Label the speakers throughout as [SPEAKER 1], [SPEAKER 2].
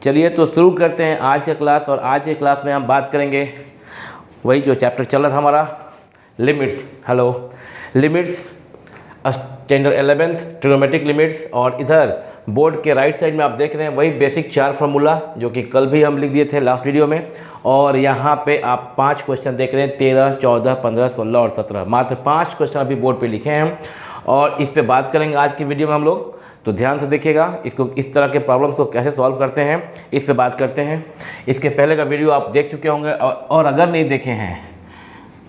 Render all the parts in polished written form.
[SPEAKER 1] चलिए तो शुरू करते हैं आज का क्लास। और आज के क्लास में हम बात करेंगे वही जो चैप्टर चल रहा था हमारा, limits. Hello, limits standard 11th trigonometric limits. और इधर बोर्ड के राइट साइड में आप देख रहे हैं वही बेसिक 4 फार्मूला जो कि कल भी हम लिख दिए थे लास्ट वीडियो में। और यहाँ पे आप 5 क्वेश्चन देख रहे हैं, 13, 14, 15, 16 और 17। मात्र 5 क्वेश्चन अभी बोर्ड पे लिखे हैं हम और इस पे बात करेंगे आज की वीडियो में हम लोग। तो ध्यान से देखिएगा, इसको इस तरह के प्रॉब्लम्स को कैसे सॉल्व करते हैं इस पे बात करते हैं। इसके पहले का वीडियो आप देख चुके होंगे और अगर नहीं देखे हैं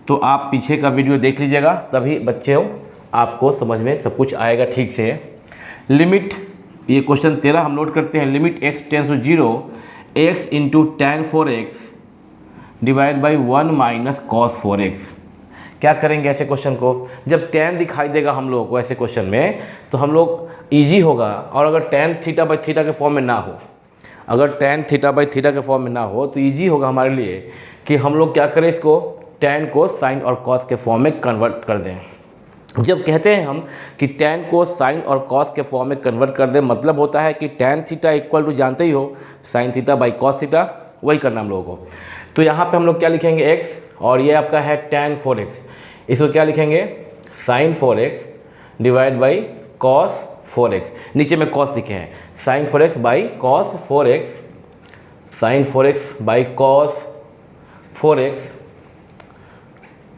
[SPEAKER 1] तो आप पीछे का वीडियो देख लीजिएगा, तभी बच्चे हो आपको समझ में सब कुछ आएगा ठीक से। लिमिट, ये क्वेश्चन 13 हम नोट करते हैं। Limit x tends to 0 x into tan 4x divide by 1 minus cos 4x। क्या करेंगे ऐसे क्वेश्चन को? जब tan दिखाई देगा हम लोग को ऐसे क्वेश्चन में तो हम लोग ईजी होगा। और अगर tan थीटा बाई थीटा के फॉर्म में ना हो, अगर tan थीटा बाई थीटा के फॉर्म में ना हो तो ईजी होगा हमारे लिए कि हम लोग क्या करें, इसको tan को sin और cos के फॉर्म में कन्वर्ट कर दें। जब कहते हैं हम कि tan को sin और cos के फॉर्म में कन्वर्ट कर दें, मतलब होता है कि tan थीटा इक्वल टू जानते ही हो sin theta by cos theta, वही करना हम लोगों को। तो यहाँ पे हम लोग क्या लिखेंगे x, और ये आपका है tan 4x, इसको क्या लिखेंगे sin 4x divide by cos 4x। नीचे में cos लिखे हैं, sin 4x by cos 4x, sin 4x by cos 4x,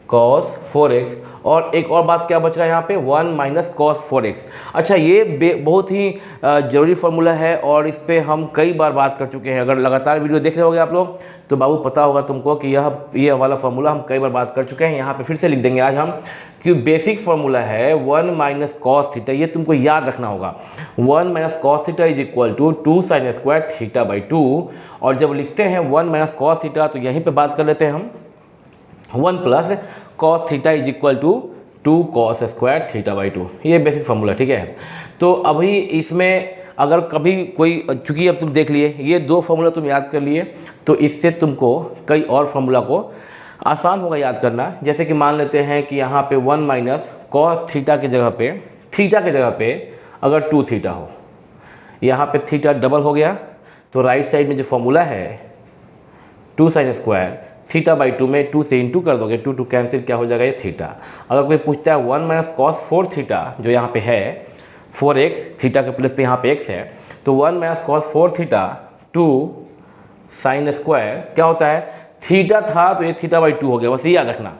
[SPEAKER 1] cos 4x। और एक और बात क्या बच रहा है यहाँ पे, 1 माइनस cos 4x। अच्छा, ये बहुत ही ज़रूरी फार्मूला है और इस पे हम कई बार बात कर चुके हैं। अगर लगातार वीडियो देख रहे होगे आप लोग तो बाबू पता होगा तुमको कि ये वाला फार्मूला हम कई बार बात कर चुके हैं। यहाँ पे फिर से लिख देंगे आज हम कि बेसिक फार्मूला है 1 माइनस cos थीटा। ये तुमको याद रखना होगा, 1 minus cos theta is equal to 2 sine square theta by 2। और जब लिखते हैं 1 माइनस cos थीटा तो यहीं पर बात कर लेते हैं हम 1 plus cos theta is equal to 2 cos square theta by 2। ये बेसिक फार्मूला, ठीक है। तो अभी इसमें अगर कभी कोई, चूँकि अब तुम देख लिए ये 2 फार्मूला तुम याद कर लिए तो इससे तुमको कई और फार्मूला को आसान होगा याद करना। जैसे कि मान लेते हैं कि यहाँ पे 1 माइनस cos थीटा की जगह पे अगर 2 थीटा हो, यहाँ पे थीटा डबल हो गया तो राइट साइड में जो फार्मूला है 2 साइन स्क्वायर थीटा बाई 2 में 2 से इंटू कर दोगे, 2 2 कैंसिल, क्या हो जाएगा ये थीटा। अगर कोई पूछता है 1 माइनस cos 4 थीटा जो यहाँ पे है 4x, थीटा के प्लेस पे यहाँ पे x है, तो 1 minus cos 4 theta 2 sine square क्या होता है, थीटा था तो ये थीटा बाई 2 हो गया। बस ये याद रखना,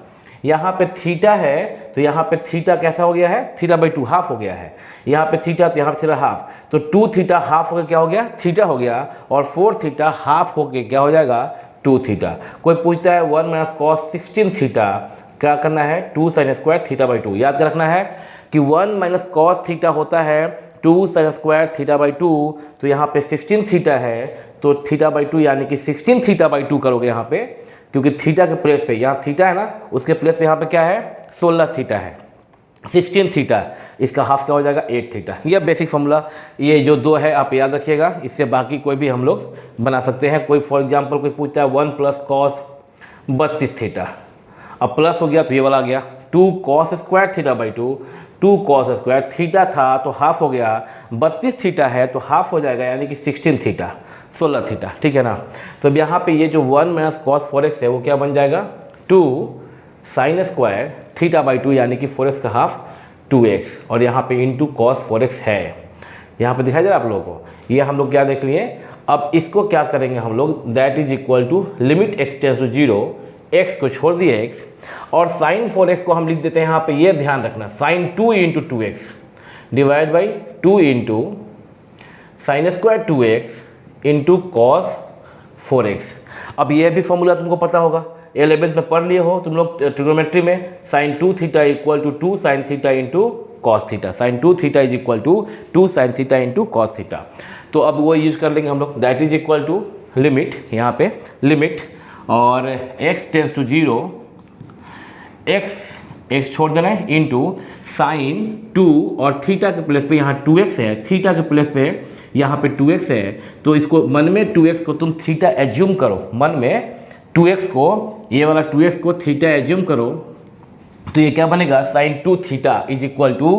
[SPEAKER 1] यहाँ पे थीटा है तो यहाँ पे थीटा कैसा हो गया है, थीटा बाई 2 हाफ हो गया है। यहाँ पे थीटा तो यहाँ पे थीटा हाफ, तो 2 थीटा हाफ हो गया, क्या हो गया, थीटा हो गया। और 4 थीटा हाफ हो गया, क्या हो जाएगा, 2 थीटा। कोई पूछता है 1 माइनस cos 16 थीटा, क्या करना है, 2 साइन स्क्वायर थीटा बाई 2। याद रखना है कि 1 माइनस cos थीटा होता है 2 साइन स्क्वायर थीटा बाई 2, तो यहाँ पे 16 थीटा है तो थीटा बाई 2 यानी कि 16 थीटा बाई 2 करोगे यहाँ पे, क्योंकि थीटा के प्लेस पे यहाँ थीटा है ना, उसके प्लेस पे यहाँ पे क्या है, 16 थीटा है, 16 थीटा, इसका हाफ क्या हो जाएगा, 8 थीटा। यह बेसिक फार्मूला, ये जो 2 है आप याद रखिएगा। इससे बाकी कोई भी हम लोग बना सकते हैं। कोई फॉर एग्जांपल कोई पूछता है 1 प्लस cos 32 थीटा, अब प्लस हो गया तो ये वाला आ गया 2 cos square theta by 2, 2 cos square, theta था तो हाफ हो गया, 32 थीटा है तो हाफ हो जाएगा यानी कि 16 थीटा, 16 थीटा, ठीक है ना। तो अब यहाँ पे ये जो 1 माइनस cos 4x है वो क्या बन जाएगा, 2 साइन स्क्वायर थीटा बाई 2 यानी कि 4x का हाफ 2x, और यहाँ पे इंटू cos 4x है। यहाँ पे दिखाई दे रहा है आप लोगों को, ये हम लोग क्या देख लिए। अब इसको क्या करेंगे हम लोग, that is equal to limit x tends to 0, x को छोड़ दिए x, और साइन 4x को हम लिख देते हैं यहाँ पे, ये ध्यान रखना, sine 2 into 2x divide by 2 into sine square 2x into cos 4x। अब ये भी फॉर्मूला तुमको पता होगा, 11th में पढ़ लिए हो तुम लोग ट्रिग्नोमेट्री में, sine 2 theta equal to 2 sine theta into cos theta, sine 2 theta is equal to 2 sine theta into cos theta. तो अब वो यूज कर लेंगे हम लोग, that is equal to limit, यहाँ पे लिमिट और x टेंस टू 0, x छोड़ देना है इंटू साइन 2 और थीटा के प्लेस पे यहाँ 2x है, थीटा के प्लेस पे यहाँ पे 2x है, तो इसको मन में 2x को तुम थीटा एज्यूम करो, मन में 2x को, ये वाला 2x को थीटा एज्यूम करो, तो ये क्या बनेगा, sine 2 theta is equal to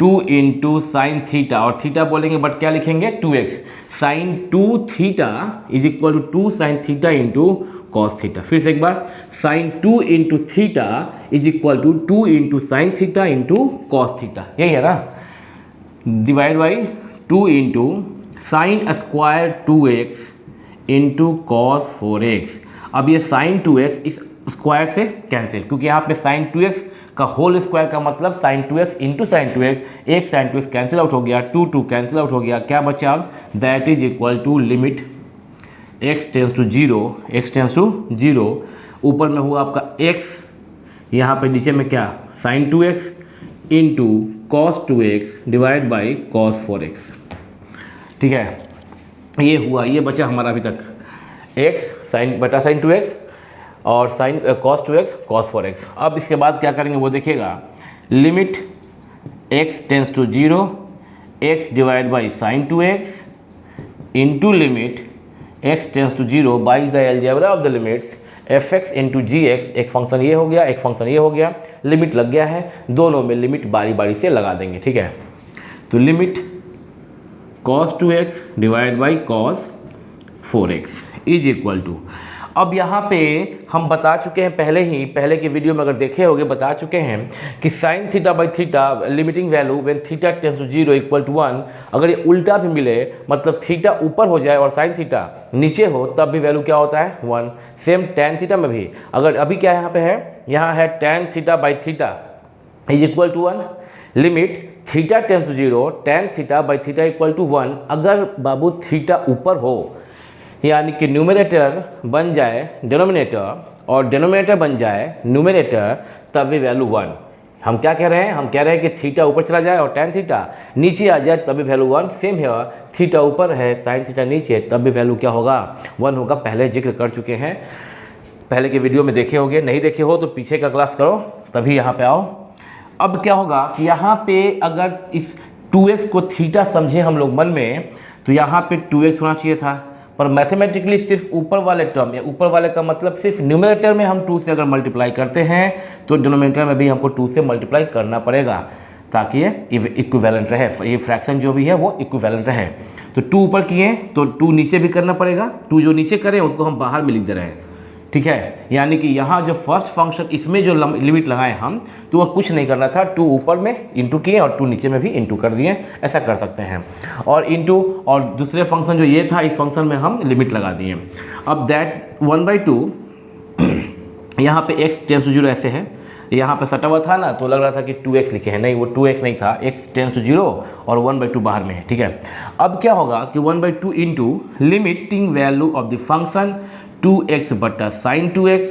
[SPEAKER 1] 2 into sine theta, और थीटा बोलेंगे बट क्या लिखेंगे 2x, sine 2 theta is equal to 2 sine theta into cos theta. फिर से एक बार, sine 2 into theta is equal to 2 into sine theta into cos theta, यही है ना, divide by 2 into sine square 2x into cos 4x। अब ये sign 2x इस स्क्वायर से कैंसिल, क्योंकि यहाँ पे साइन 2x का होल स्क्वायर का मतलब sign 2x into sine 2x, एक साइन 2x कैंसिल आउट हो गया, 2 कैंसिल आउट हो गया, क्या बचा अब, that is equal to limit x tends to 0, x tends to 0, ऊपर में हुआ आपका x, यहाँ पे नीचे में क्या sine 2x into cos 2x divide by cos 4x। ठीक है, ये हुआ, ये बचा हमारा अभी तक x साइन बटा साइन 2x और sine cos 2x cos 4x। अब इसके बाद क्या करेंगे वो देखिएगा, limit x tends to 0 x divide by sine 2x into limit x tends to 0 by the algebra of the limits fx into gx, एक फंक्शन ये हो गया, एक फंक्शन ये हो गया, लिमिट लग गया है, दोनों में लिमिट बारी बारी से लगा देंगे। ठीक है, तो limit cos 2x divide by cos 4x is equal to, अब यहाँ पे हम बता चुके हैं पहले की वीडियो में अगर देखे होंगे बता चुके हैं कि sine theta by theta limiting value when theta tends to 0 equal to 1, अगर ये उल्टा भी मिले मतलब थीटा ऊपर हो जाए और साइन थीटा नीचे हो तब भी वैल्यू क्या होता है 1। सेम टेन थीटा में भी, अगर अभी क्या यहाँ पे है, यहाँ है tan theta by theta is equal to 1, limit theta tends to 0 tan theta by theta equal to 1, अगर बाबू थीटा ऊपर हो यानी कि न्यूमरेटर बन जाए डिनोमिनेटर और डिनोमिनेटर बन जाए न्यूमरेटर, तब भी वैल्यू 1। हम क्या कह रहे हैं, हम कह रहे हैं कि थीटा ऊपर चला जाए और टेन थीटा नीचे आ जाए तब भी वैल्यू 1। सेम है, थीटा ऊपर है साइन थीटा नीचे तब भी वैल्यू क्या होगा 1 होगा। पहले जिक्र कर चुके हैं, पहले के वीडियो में देखे होंगे, नहीं देखे हो तो पीछे का क्लास करो तभी यहाँ पे आओ। अब क्या होगा कि यहाँ पे अगर इस 2x को थीटा समझे हम लोग मन में तो यहाँ पे 2x होना चाहिए था, पर मैथमेटिकली सिर्फ ऊपर वाले टर्म या ऊपर वाले का मतलब सिर्फ न्यूमरेटर में हम 2 से अगर मल्टीप्लाई करते हैं तो डिनोमिनेटर में भी हमको 2 से मल्टीप्लाई करना पड़ेगा ताकि ये इक्विवेलेंट रहे, ये फ्रैक्शन जो भी है वो इक्विवेलेंट रहे। तो 2 ऊपर किए तो 2 नीचे भी करना पड़ेगा, 2 जो नीचे करें उसको हम बाहर में लिख दे रहे हैं। ठीक है, यानी कि यहाँ जो फर्स्ट फंक्शन इसमें जो लिमिट लगाए हम तो वह कुछ नहीं करना था, 2 ऊपर में इंटू किए और 2 नीचे में भी इंटू कर दिए, ऐसा कर सकते हैं। और इंटू और दूसरे फंक्शन जो ये था इस फंक्शन में हम लिमिट लगा दिए। अब दैट 1/2 यहाँ पे x टेंस टू 0 ऐसे है, यहाँ पे सटा हुआ था ना तो लग रहा था कि 2x लिखे हैं, नहीं वो 2x नहीं था, x टेंस टू 0 और 1/2 बाहर में है। ठीक है, अब क्या होगा कि 1/2 into limiting value of the function 2x बटा साइन 2x,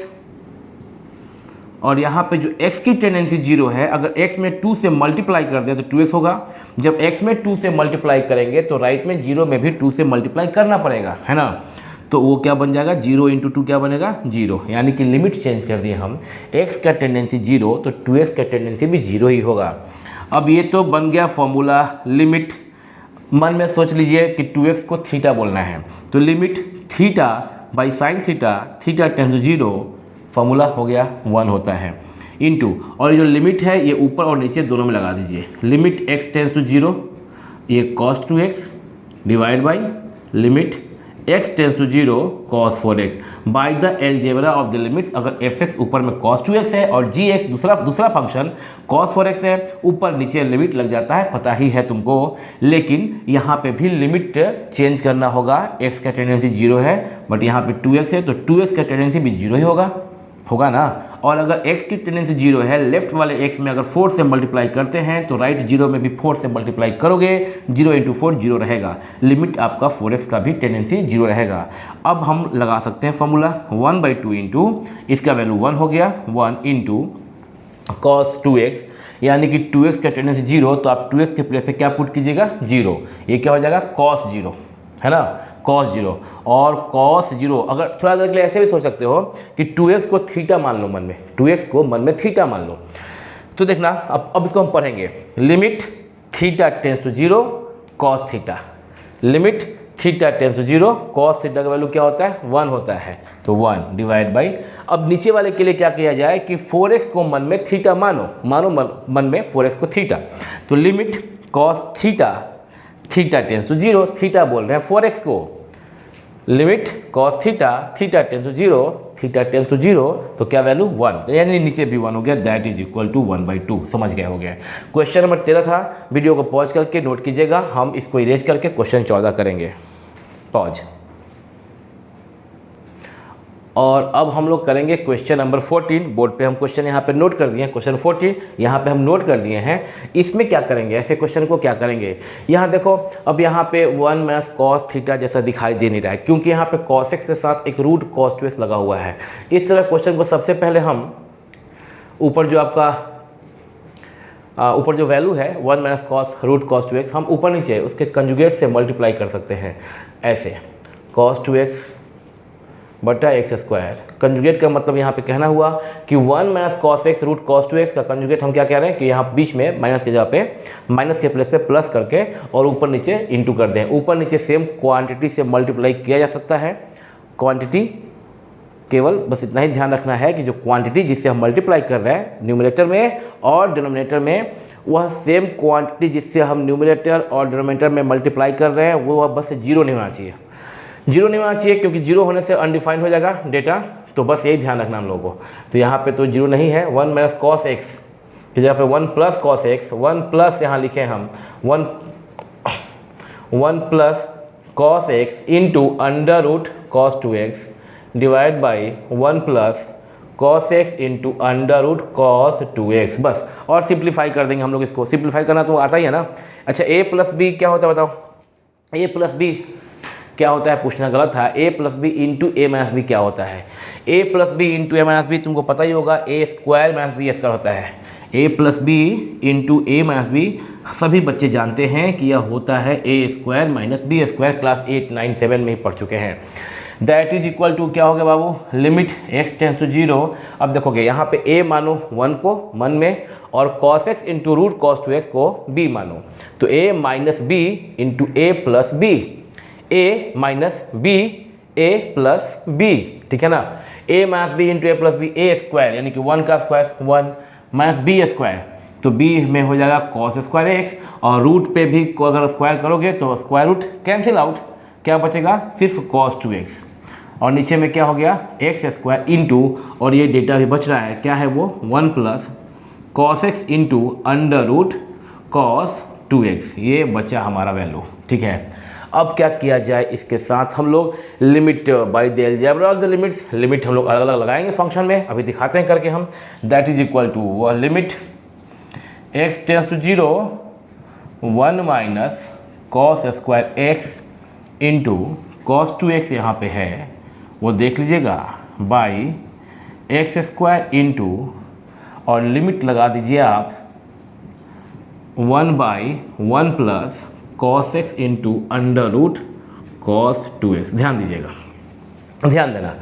[SPEAKER 1] और यहाँ पे जो x की टेंडेंसी 0 है, अगर x में 2 से मल्टीप्लाई कर दें तो 2x होगा। जब x में 2 से मल्टीप्लाई करेंगे तो राइट में 0 में भी 2 से मल्टीप्लाई करना पड़ेगा, है ना, तो वो क्या बन जाएगा 0 इंटू 2 क्या बनेगा 0, यानी कि लिमिट चेंज कर दिए हम, x का टेंडेंसी 0 तो 2x का टेंडेंसी भी 0 ही होगा। अब ये तो बन गया फॉर्मूला, लिमिट मन में सोच लीजिए कि 2x को थीटा बोलना है तो limit theta by sine theta, theta tends to 0, formula हो गया 1 होता है, इंटू और ये जो लिमिट है ये ऊपर और नीचे दोनों में लगा दीजिए, लिमिट x टेंस टू 0 ये cos 2x divide by limit x tends to 0 cos 4x by the algebra of the limits. अगर fx ऊपर में cos 2x है और gx दूसरा फंक्शन cos 4x है, ऊपर नीचे लिमिट लग जाता है, पता ही है तुमको, लेकिन यहाँ पे भी लिमिट चेंज करना होगा। x का टेंडेंसी 0 है बट यहाँ पे 2x है तो 2x का टेंडेंसी भी 0 ही होगा ना। और अगर x की टेंडेंसी 0 है, लेफ्ट वाले x में अगर 4 से मल्टीप्लाई करते हैं तो राइट 0 में भी 4 से मल्टीप्लाई करोगे, 0 इंटू 4 0 रहेगा, लिमिट आपका 4x का भी टेंडेंसी 0 रहेगा। अब हम लगा सकते हैं फॉर्मूला 1/2 इंटू इसका वैल्यू 1 हो गया, 1 इंटू cos 2x, यानी कि 2x का टेंडेंसी 0 तो आप 2x के प्लेस पे क्या पुट कीजिएगा 0, ये क्या हो जाएगा cos 0, है ना, cos 0। और cos 0 अगर थोड़ा देर के लिए ऐसे भी सोच सकते हो कि 2x को थीटा मान लो, मन में 2x को मन में थीटा मान लो, तो देखना अब इसको हम पढ़ेंगे, limit theta tends to 0 cos theta, limit theta tends to 0, cos theta का वैल्यू क्या होता है 1 होता है, तो 1 डिवाइड बाई, अब नीचे वाले के लिए क्या किया जाए कि 4x को मन में थीटा मानो मन में 4x को थीटा, तो limit cos theta tends to 0, theta बोल रहे हैं 4x को, limit cos theta tends to 0, तो क्या वैल्यू 1, यानी नीचे भी 1 हो गया, दैट इज इक्वल टू 1/2, समझ गए हो गया। क्वेश्चन नंबर 13 था, वीडियो को पॉज करके नोट कीजिएगा, हम इसको इरेज करके क्वेश्चन 14 करेंगे, पॉज। और अब हम लोग करेंगे क्वेश्चन नंबर 14, बोर्ड पे हम क्वेश्चन यहाँ पे नोट कर दिए हैं, क्वेश्चन 14 यहाँ पे हम नोट कर दिए हैं। इसमें क्या करेंगे, ऐसे क्वेश्चन को क्या करेंगे, यहाँ देखो, अब यहाँ पे 1 माइनस कॉस थीटा जैसा दिखाई दे नहीं रहा है, क्योंकि यहाँ पे कॉस एक्स के साथ एक रूट कॉस 2x लगा हुआ है। इस तरह क्वेश्चन को सबसे पहले हम ऊपर जो आपका ऊपर जो वैल्यू है 1 minus cos root cos 2x, हम ऊपर नीचे उसके कंजुगेट से मल्टीप्लाई कर सकते हैं, ऐसे कॉस 2x बटा एक्स स्क्वायर। कंजुगेट का मतलब यहाँ पे कहना हुआ कि 1 minus cos x root cos 2x का कंजुगेट हम क्या कह रहे हैं कि यहाँ बीच में माइनस की जगह पे माइनस के प्लेस पे प्लस करके और ऊपर नीचे इंटू कर दें। ऊपर नीचे सेम क्वांटिटी से मल्टीप्लाई किया जा सकता है, क्वांटिटी केवल बस इतना ही ध्यान रखना है कि जो क्वांटिटी जिससे हम मल्टीप्लाई कर रहे हैं न्यूमरेटर में और डिनोमिनेटर में, वह सेम क्वांटिटी जिससे हम न्यूमरेटर और डिनोमिनेटर में मल्टीप्लाई कर रहे हैं वो बस 0 नहीं होना चाहिए, 0 नहीं होना चाहिए, क्योंकि 0 होने से अनडिफाइंड हो जाएगा डेटा, तो बस यही ध्यान रखना हम लोगों को। तो यहाँ पे तो 0 नहीं है, 1 माइनस कॉस एक्स की जगह पे 1 प्लस कॉस एक्स, 1 प्लस यहाँ लिखे हम 1 plus cos x into under root cos 2x divide by 1 plus cos x into under root cos 2x, बस। और सिंप्लीफाई कर देंगे हम लोग, इसको सिंप्लीफाई करना तो आता ही है ना। अच्छा, a प्लस बी क्या होता है बताओ, a प्लस बी क्या होता है, पूछना गलत था, a plus b into a minus b क्या होता है, a plus b into a minus b तुमको पता ही होगा, a square minus b square होता है, a plus b into a minus b सभी बच्चे जानते हैं कि यह होता है a square minus b square, class 8, 9, 7 में ही पढ़ चुके हैं। दैट इज इक्वल टू क्या हो गया बाबू, लिमिट x टेंस टू 0। अब देखोगे यहाँ पे a मानो 1 को मन में और cos x into root cos 2x को b मानो, तो a minus b into a plus b, a minus b a plus b, ठीक है ना, a minus b into a plus b, a square यानी कि 1 का स्क्वायर 1 माइनस बी स्क्वायर, तो b में हो जाएगा कॉस स्क्वायर x, और रूट पे भी को अगर स्क्वायर करोगे तो स्क्वायर रूट कैंसिल आउट, क्या बचेगा सिर्फ कॉस 2x, और नीचे में क्या हो गया एक्स स्क्वायर इंटू, और ये डेटा भी बच रहा है क्या है वो 1 plus cos x into under root cos 2x, ये बचा हमारा वैल्यू, ठीक है। अब क्या किया जाए, इसके साथ हम लोग limit by the algebra of the limits, limit हम लोग अलग अलग लगाएंगे फंक्शन में, अभी दिखाते हैं करके हम। दैट इज इक्वल टू वह limit x tends to 0 1 minus cos square x into cos 2x यहाँ पे है वो देख लीजिएगा, बाई एक्स स्क्वायर इंटू, और लिमिट लगा दीजिए आप 1/1 plus cos x into under root cos 2x। ध्यान दीजिएगा, ध्यान देना,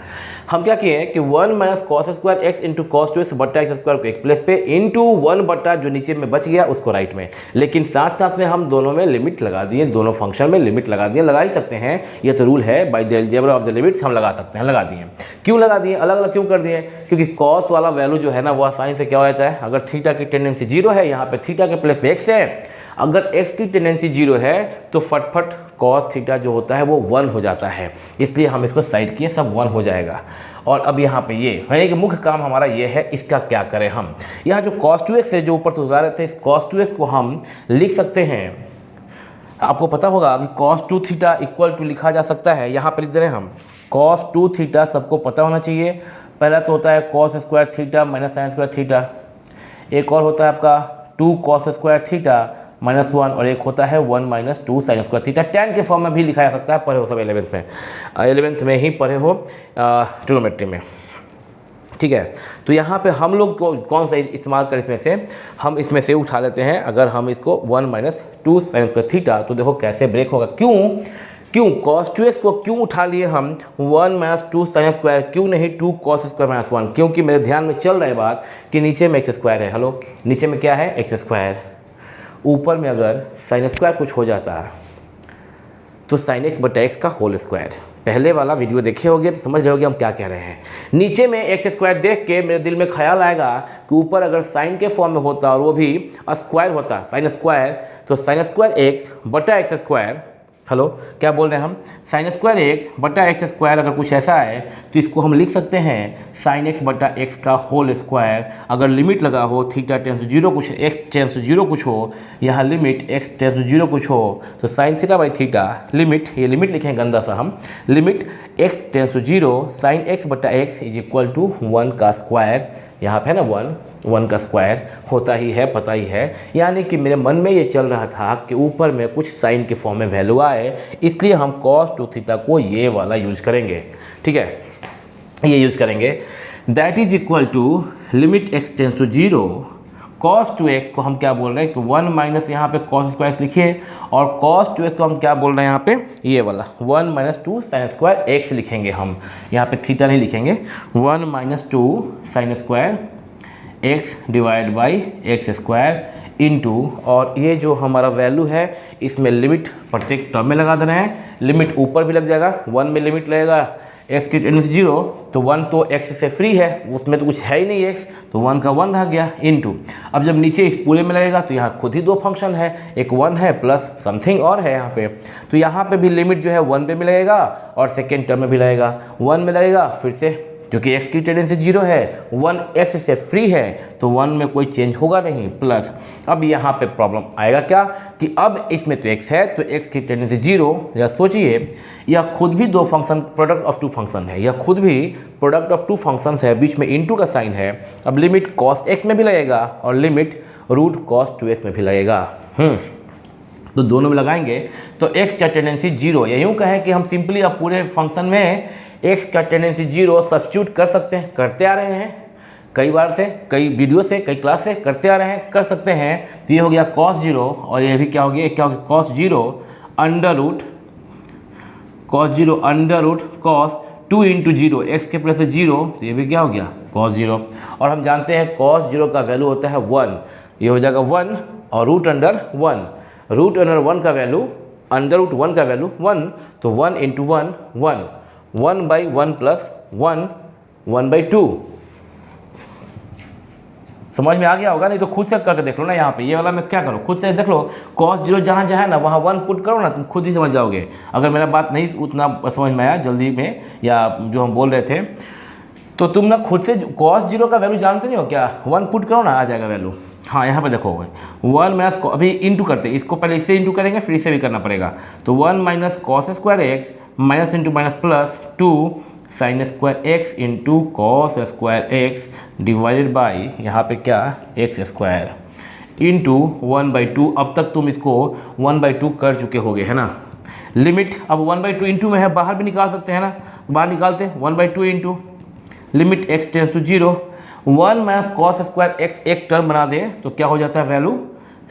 [SPEAKER 1] हम क्या किए कि 1 minus cos square x into cos 2x बट्टा एक्स स्क्वायर को एक प्लेस पे इंटू 1 बट्टा जो नीचे में बच गया उसको राइट में, लेकिन साथ साथ में हम दोनों में लिमिट लगा दिए, दोनों फंक्शन में लिमिट लगा दिए, लगा ही सकते हैं, ये तो रूल है by the algebra of the limits, हम लगा सकते हैं, लगा दिए। क्यों लगा दिए, अलग अलग क्यों कर दिए, क्योंकि कॉस वाला वैल्यू जो है ना वो आसानी से क्या हो जाता है, अगर थीटा की टेंडेंसी 0 है, यहाँ पे थीटा के प्लेस पे x है, अगर x की टेंडेंसी 0 है तो फटफट कॉस थीटा जो होता है वो 1 हो जाता है, इसलिए हम इसको साइड किए, सब 1 हो जाएगा। और अब यहाँ पे ये यानी कि मुख्य काम हमारा ये है, इसका क्या करें हम, यहाँ जो cos 2x है जो ऊपर से उतारे थे, इस cos 2x को हम लिख सकते हैं, आपको पता होगा कि cos 2 थीटा इक्वल टू लिखा जा सकता है, यहाँ पर लिख दे रहे हैं हम cos 2 थीटा, सबको पता होना चाहिए। पहला तो होता है cos square theta minus sign square theta, एक और होता है आपका 2 cos स्क्वायर थीटा -1, और एक होता है 1 minus 2 sine square theta. tan के फॉर्म में भी लिखा जा सकता है, पढ़े हो सब 11th में ही पढ़े हो ट्रिग्नोमेट्री में, ठीक है। तो यहाँ पे हम लोग कौन सा इस्तेमाल करें, इसमें से हम इसमें से उठा लेते हैं, अगर हम इसको 1 माइनस 2 साइन स्क्वायर थीटा, तो देखो कैसे ब्रेक होगा, क्यों cos 2x को क्यों उठा लिए हम 1 माइनस 2 साइन स्क्वायर, क्यों नहीं 2 cos स्क्वायर -1, क्योंकि मेरे ध्यान में चल रहा है बात कि नीचे में एक्स स्क्वायर है, हेलो नीचे में क्या है एक्स स्क्वायर, ऊपर में अगर साइन स्क्वायर कुछ हो जाता है तो साइन एक्स बटा एक्स का होल स्क्वायर। पहले वाला वीडियो देखे होगे तो समझ रहे होगे हम क्या कह रहे हैं। नीचे में एक्स स्क्वायर देख के मेरे दिल में ख्याल आएगा कि ऊपर अगर साइन के फॉर्म में होता और वो भी स्क्वायर होता, साइन स्क्वायर, तो साइन स्क्वायर एक्स बटा एक्स स्क्वायर, हेलो क्या बोल रहे हैं हम, साइन स्क्वायर एक्स बटा एक्स स्क्वायर अगर कुछ ऐसा है तो इसको हम लिख सकते हैं साइन एक्स बटा एक्स का होल स्क्वायर। अगर लिमिट लगा हो थीटा टेंस टू जीरो कुछ, एक्स टेंस टू जीरो कुछ हो, यहाँ limit x tends to zero कुछ हो, तो sine theta by theta limit, ये लिमिट लिखेंगे गंदा सा हम, limit x tends to zero sine x बटा एक्स इज इक्वल टू 1 का स्क्वायर। यहाँ पे है ना 1 का स्क्वायर होता ही है, पता ही है। यानी कि मेरे मन में ये चल रहा था कि ऊपर में कुछ साइन के फॉर्म में वैल्यू आए, इसलिए हम cos 2 थीटा को ये वाला यूज करेंगे। ठीक है, ये यूज करेंगे, that is equal to limit x tends to zero cos 2x को हम क्या बोल रहे हैं कि 1 माइनस यहाँ पे cos स्क्वायर लिखिए, और cos 2x को हम क्या बोल रहे हैं यहाँ पे, ये वाला 1 माइनस 2 साइन स्क्वायर एक्स लिखेंगे हम, यहाँ पे थीटा नहीं लिखेंगे, 1 minus 2 sine square x divide by x square into, और ये जो हमारा वैल्यू है इसमें लिमिट प्रत्येक टर्म में लगा दे रहे हैं। लिमिट ऊपर भी लग जाएगा, 1 में लिमिट लगेगा एक्स की टेंडेंस जीरो, तो 1 तो एक्स से फ्री है, उसमें तो कुछ है ही नहीं एक्स, तो 1 का 1 रह गया इंटू। अब जब नीचे इस पूरे में लगेगा तो यहाँ खुद ही 2 फंक्शन है, एक 1 है प्लस समथिंग और है यहाँ पे, तो यहाँ पे भी लिमिट जो है 1 पे भी लगेगा और सेकेंड टर्म में भी लगेगा, 1 में लगेगा फिर से, क्योंकि x की टेंडेंसी जीरो है, 1 x से फ्री है तो 1 में कोई चेंज होगा नहीं, प्लस अब यहाँ पे प्रॉब्लम आएगा क्या कि अब इसमें तो x है तो x की टेंडेंसी जीरो, या सोचिए यह खुद भी 2 फंक्शन प्रोडक्ट ऑफ 2 फंक्शन है, यह खुद भी प्रोडक्ट ऑफ 2 फंक्शन है, बीच में इनटू का साइन है। अब लिमिट cos x में भी लगेगा और लिमिट रूट cos 2x में भी लगेगा, तो दोनों में लगाएंगे तो x का टेंडेंसी जीरो, या यूँ कहें कि हम सिंपली अब पूरे फंक्शन में x का टेंडेंसी जीरो सब्स्टिट्यूट कर सकते हैं, करते आ रहे हैं कई बार से, कई वीडियो से, कई क्लास से करते आ रहे हैं, कर सकते हैं। तो ये हो गया cos जीरो, और ये भी क्या हो गया, क्या हो गया cos zero under root cos 2 into zero, x के प्लस जीरो, तो ये भी क्या हो गया cos जीरो। और हम जानते हैं cos जीरो का वैल्यू होता है 1, ये हो जाएगा 1 और रूट अंडर 1 का वैल्यू, अंडर रूट 1 का वैल्यू 1, तो 1 इंटू 1 बाई 1 प्लस 1 बाई 2। समझ में आ गया होगा, नहीं तो खुद से करके देख लो ना, यहाँ पे ये वाला मैं क्या करूँ, खुद से देख लो, cos जीरो जहाँ है ना वहाँ 1 पुट करो ना, तुम खुद ही समझ जाओगे। अगर मेरा बात नहीं उतना समझ में आया जल्दी में, या जो हम बोल रहे थे, तो तुम ना खुद से cos जीरो का वैल्यू जानते नहीं हो क्या, 1 पुट करो ना, आ जाएगा वैल्यू। हाँ यहाँ पे देखो 1 माइनस, अभी इंटू करते हैं, इसको पहले इससे इंटू करेंगे फिर इससे भी करना पड़ेगा, तो 1 minus cos square x minus into minus plus 2 sine square x into cos square x divided by यहाँ पे क्या एक्स स्क्वायर इंटू 1/2। अब तक तुम इसको 1/2 कर चुके होगे है ना। लिमिट अब 1/2 इंटू में है, बाहर भी निकाल सकते हैं ना, बाहर निकालते 1/2 into limit x tends to zero, 1 minus cos square x एक टर्म बना दे तो क्या हो जाता है वैल्यू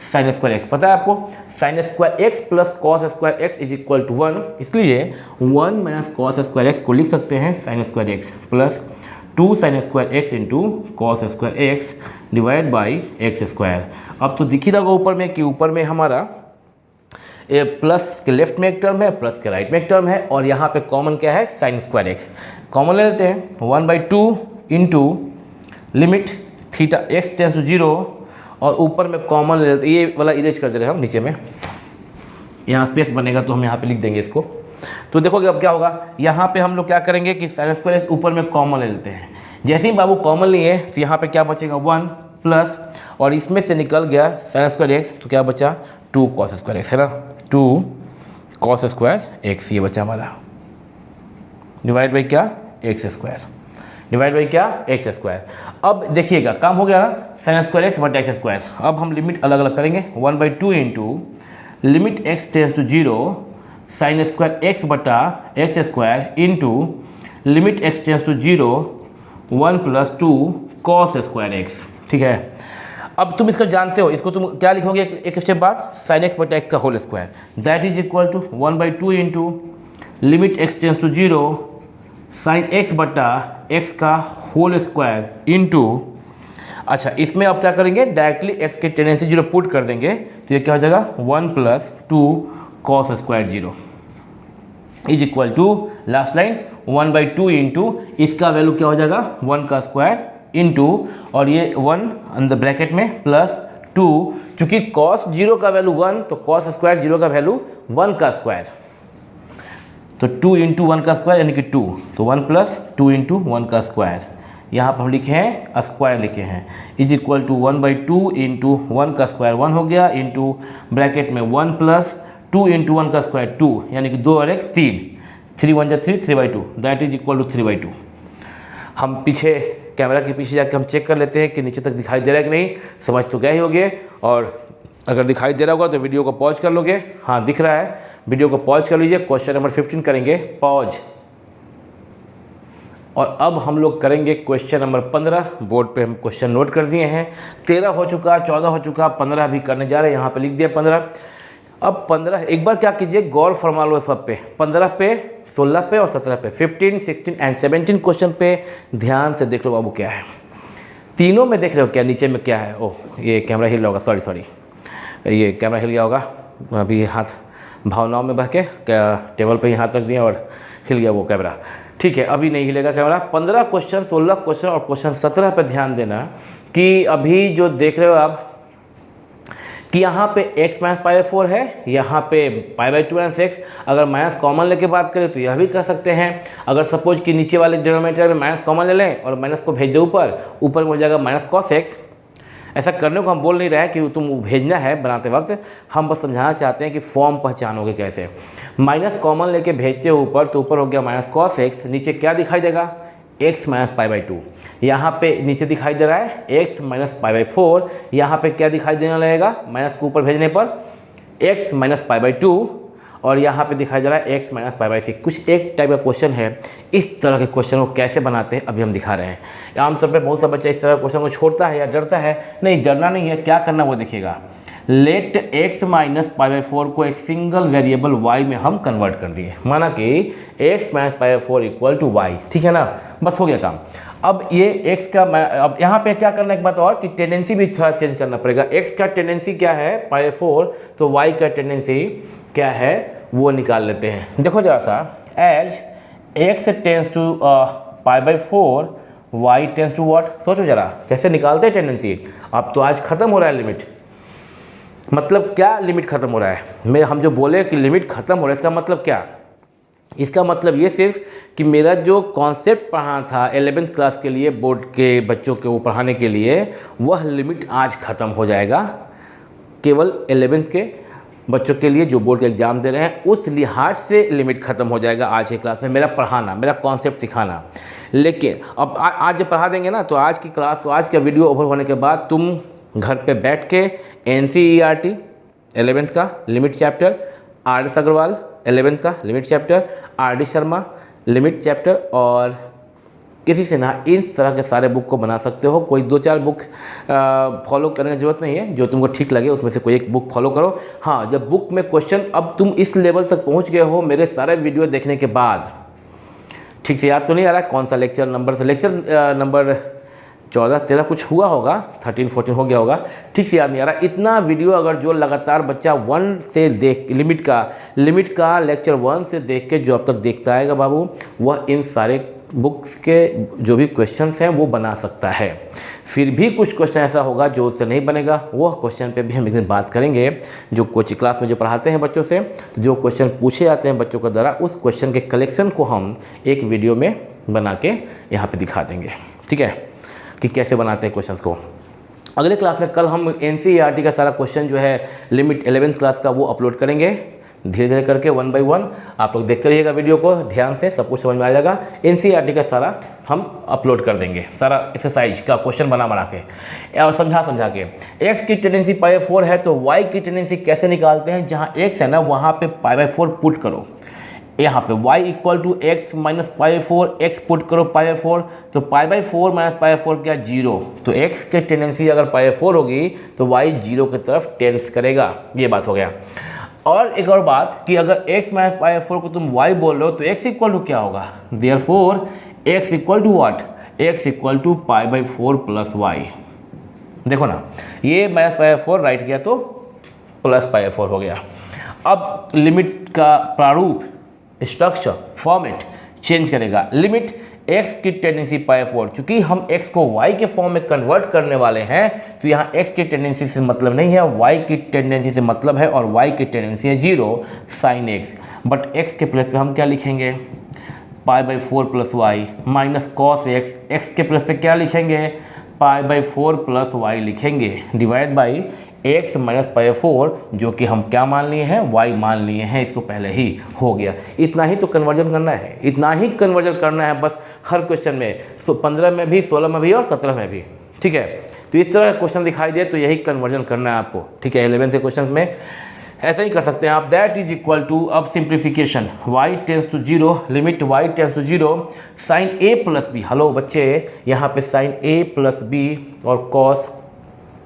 [SPEAKER 1] साइन स्क्वायर एक्स। पता है आपको sine square x plus cos square x is equal to 1, इसलिए 1 माइनस कॉस स्क्वायर एक्स को लिख सकते हैं sign square x plus 2 sine square x into cos square x divide by x square. अब तो दिख ही रहा ऊपर में कि ऊपर में हमारा ए प्लस के लेफ्ट में एक टर्म है, प्लस के राइट में एक टर्म है, और यहाँ पे कॉमन क्या है साइन स्क्वायर एक्स कॉमन ले लेते हैं 1/2 into limit theta x tends to zero, और ऊपर में कॉमन ले लेते, ये वाला इरेज कर दे रहे हैं हम नीचे में, यहाँ स्पेस बनेगा तो हम यहाँ पे लिख देंगे इसको। तो देखोगे अब क्या होगा, यहाँ पे हम लोग क्या करेंगे कि साइन स्क्वायर एक्स ऊपर में कॉमन ले लेते हैं, जैसे ही बाबू कॉमन लिए तो यहाँ पे क्या बचेगा 1 प्लस, और इसमें से निकल गया साइन स्क्वायर एक्स तो क्या बचा 2 कॉस स्क्वायर एक्स है ना, 2 कॉस स्क्वायर एक्स ये बचा हमारा डिवाइड बाई क्या एक्स स्क्वायर, डिवाइड बाई क्या एक्स स्क्वायर। अब देखिएगा काम हो गया ना साइन स्क्वायर एक्स बटा एक्स स्क्वायर। अब हम लिमिट अलग अलग करेंगे 1/2 into limit x tends to zero sine square x बटा x square into limit x tends to zero 1 plus 2 cos square x. ठीक है, अब तुम इसको जानते हो, इसको तुम क्या लिखोगे एक स्टेप बाद साइन एक्स बटा एक्स का whole square that is equal to 1/2 into limit x tends to zero sine x बटा एक्स का होल स्क्वायर इंटू, अच्छा इसमें अब क्या करेंगे डायरेक्टली एक्स के टेंडेंसी जीरो पुट कर देंगे तो ये क्या हो जाएगा 1 plus 2 cos square zero. Is equal to last line 1/2 into इसका वैल्यू क्या हो जाएगा 1 का स्क्वायर इंटू और ये 1 अंदर ब्रैकेट में प्लस 2, चूंकि cos 0 का वैल्यू 1 तो cos स्क्वायर 0 का वैल्यू 1 का स्क्वायर, तो 2 इंटू 1 का स्क्वायर यानी कि 2, तो 1 प्लस 2 इंटू 1 का स्क्वायर, यहाँ पर हम लिखे हैं स्क्वायर लिखे हैं, इज इक्वल टू 1/2 इंटू 1 का स्क्वायर 1 हो गया इंटू ब्रैकेट में 1 प्लस 2 इंटू 1 का स्क्वायर 2 यानी कि 2 और 1 3, 3 1 3, 3/2 दैट इज इक्वल टू 3/2। हम पीछे कैमरा के पीछे जाकर हम चेक कर लेते हैं कि नीचे तक दिखाई दे रहा है कि नहीं, समझ तो गए ही होंगे, और अगर दिखाई दे रहा होगा तो वीडियो को पॉज कर लोगे, हाँ दिख रहा है, वीडियो को पॉज कर लीजिए, क्वेश्चन नंबर 15 करेंगे पॉज। और अब हम लोग करेंगे क्वेश्चन नंबर 15, बोर्ड पे हम क्वेश्चन नोट कर दिए हैं, 13 हो चुका, 14 हो चुका, 15 भी करने जा रहे हैं, यहाँ पे लिख दिया 15। अब 15 एक बार क्या कीजिए गौर फरमा लो सब पे, 15 पे, 16 पे और 17 पे, 15, 16 एंड 17 क्वेश्चन पे ध्यान से देख लो बाबू क्या है, तीनों में देख रहे हो क्या नीचे में क्या है, ओह ये कैमरा हिल रहा होगा, सॉरी ये कैमरा हिल गया होगा, अभी हाथ भावनाओं में बह के टेबल पे ही हाथ रख दिया और हिल गया वो कैमरा, ठीक है अभी नहीं हिलेगा कैमरा। 15 क्वेश्चन, 16 क्वेश्चन और क्वेश्चन 17 पर ध्यान देना कि अभी जो देख रहे हो आप कि यहाँ पे x माइनस पाई/4 है, यहाँ पे पाई/2 माइनस x, अगर माइनस कॉमन लेके बात करें तो यह भी कर सकते हैं, अगर सपोज कि नीचे वाले डिनोमिनेटर में माइनस कॉमन ले लें और माइनस को भेज दो ऊपर, ऊपर में हो जाएगा माइनस कॉस x। ऐसा करने को हम बोल नहीं रहे हैं कि तुम भेजना है बनाते वक्त, हम बस समझाना चाहते हैं कि फॉर्म पहचानोगे कैसे, माइनस कॉमन लेके भेजते हो ऊपर तो ऊपर हो गया माइनस कॉस x, नीचे क्या दिखाई देगा x माइनस पाई/2, यहाँ पे नीचे दिखाई दे रहा है x माइनस पाई/4, यहाँ पे क्या दिखाई देने लगेगा माइनस को ऊपर भेजने पर x माइनस पाई/2, और यहाँ पे दिखाई दे रहा है x माइनस पाई/6। कुछ एक टाइप का क्वेश्चन है, इस तरह के क्वेश्चन को कैसे बनाते हैं अभी हम दिखा रहे हैं। आमतौर पे बहुत सा बच्चा इस तरह के क्वेश्चन को छोड़ता है या डरता है, नहीं डरना नहीं है, क्या करना वो देखिएगा। लेट x माइनस पाई/4 को एक सिंगल वेरिएबल y में हम कन्वर्ट कर दिए, माना कि x माइनस पाई/4 इक्वल टू y, ठीक है ना, बस हो गया काम। अब ये x का अब यहाँ पे क्या करना एक बात और कि टेंडेंसी भी थोड़ा चेंज करना पड़ेगा, x का टेंडेंसी क्या है पाई/4, तो y का टेंडेंसी क्या है वो निकाल लेते हैं। देखो जरा सा, एज x टेंस टू पाई/4 y टेंस टू व्हाट, सोचो जरा कैसे निकालते हैं टेंडेंसी। अब तो आज खत्म हो रहा है लिमिट, मतलब क्या लिमिट खत्म हो रहा है, हम जो बोले कि लिमिट खत्म हो रहा है इसका मतलब क्या, इसका मतलब ये सिर्फ कि मेरा जो कॉन्सेप्ट पढ़ाना था 11th क्लास के लिए बोर्ड के बच्चों को पढ़ाने के लिए, वह लिमिट आज ख़त्म हो जाएगा। केवल 11th के बच्चों के लिए जो बोर्ड का एग्ज़ाम दे रहे हैं उस लिहाज से लिमिट ख़त्म हो जाएगा आज की क्लास में मेरा पढ़ाना, मेरा कॉन्सेप्ट सिखाना। लेकिन अब आज जब पढ़ा देंगे ना तो आज की क्लास, आज का वीडियो ओवर होने के बाद तुम घर पे बैठ के NCERT 11th का limit chapter, RS Agarwal 11th का limit chapter, RD Sharma limit chapter और किसी से ना इन तरह के सारे बुक को बना सकते हो। कोई 2-4 बुक फॉलो करने की ज़रूरत नहीं है, जो तुमको ठीक लगे उसमें से कोई एक बुक फॉलो करो। हाँ, जब बुक में क्वेश्चन अब तुम इस लेवल तक पहुंच गए हो मेरे सारे वीडियो देखने के बाद, ठीक से याद तो नहीं आ रहा कौन सा लेक्चर नंबर से, लेक्चर नंबर 14-13 कुछ हुआ होगा, 13-14 हो गया होगा, ठीक से याद नहीं आ रहा। इतना वीडियो अगर जो लगातार बच्चा 1 से देख लिमिट का लेक्चर 1 से देख के जो अब तक देखता आएगा बाबू, वह इन सारे बुक्स के जो भी क्वेश्चंस हैं वो बना सकता है। फिर भी कुछ क्वेश्चन ऐसा होगा जो उससे नहीं बनेगा, वह क्वेश्चन पे भी हम एक दिन बात करेंगे। जो कोचिंग क्लास में जो पढ़ाते हैं बच्चों से, तो जो क्वेश्चन पूछे जाते हैं बच्चों के द्वारा, उस क्वेश्चन के कलेक्शन को हम एक वीडियो में बना के यहाँ पे दिखा देंगे, ठीक है, कि कैसे बनाते हैं क्वेश्चंस को। अगले क्लास में कल हम NCERT का सारा क्वेश्चन जो है लिमिट 11th क्लास का वो अपलोड करेंगे, धीरे धीरे करके 1 बाय 1 आप लोग देखते रहिएगा वीडियो को ध्यान से, सब कुछ समझ में आ जाएगा। NCERT का सारा हम अपलोड कर देंगे, सारा एक्सरसाइज का क्वेश्चन बना के और समझा के। x की टेंडेंसी पाई/4 है तो y की टेंडेंसी कैसे निकालते हैं, जहाँ x है ना वहाँ पे पाई/4 पुट करो, यहाँ पे y equal to x minus पाई/4, x पुट करो पाई/4, तो पाई/4 माइनस पाई/4 क्या 0, तो x की टेंडेंसी अगर पाई/4 होगी तो y 0 की तरफ टेंस करेगा, ये बात हो गया। और एक और बात कि अगर x माइनस पाई/4 को तुम y बोल रहे हो तो x इक्वल टू क्या होगा, therefore x equal to what, x equal to पाई/4 प्लस y। देखो ना, ये माइनस पाई/4 राइट गया तो प्लस पाई/4 हो गया। अब लिमिट का प्रारूप स्ट्रक्चर फॉर्मेट चेंज करेगा। लिमिट x की टेंडेंसी पाई4, चूंकि हम x को y के फॉर्म में कन्वर्ट करने वाले हैं तो यहाँ x की टेंडेंसी से मतलब नहीं है, y की टेंडेंसी से मतलब है, और y की टेंडेंसी है 0 साइन x। बट x के प्लेस पे हम क्या लिखेंगे, पाई4 plus y minus cos x. X के प्लेस पे क्या लिखेंगे, पाई4 प्लस वाई लिखेंगे, डिवाइड बाई x माइनस पाई4, जो कि हम क्या मान लिए हैं, y मान लिए हैं, इसको पहले ही हो गया। इतना ही तो कन्वर्जन करना है, इतना ही कन्वर्जन करना है बस हर क्वेश्चन में, 15 में भी, 16 में भी और 17 में भी, ठीक है। तो इस तरह क्वेश्चन दिखाई दे तो यही कन्वर्जन करना है आपको, ठीक है। 11th के क्वेश्चन में ऐसा ही कर सकते हैं आप। दैट इज इक्वल टू, अब simplification, y tends to 0, limit y tends to 0 sine a plus b. Hello बच्चे, यहाँ पे साइन a प्लस बी और कॉस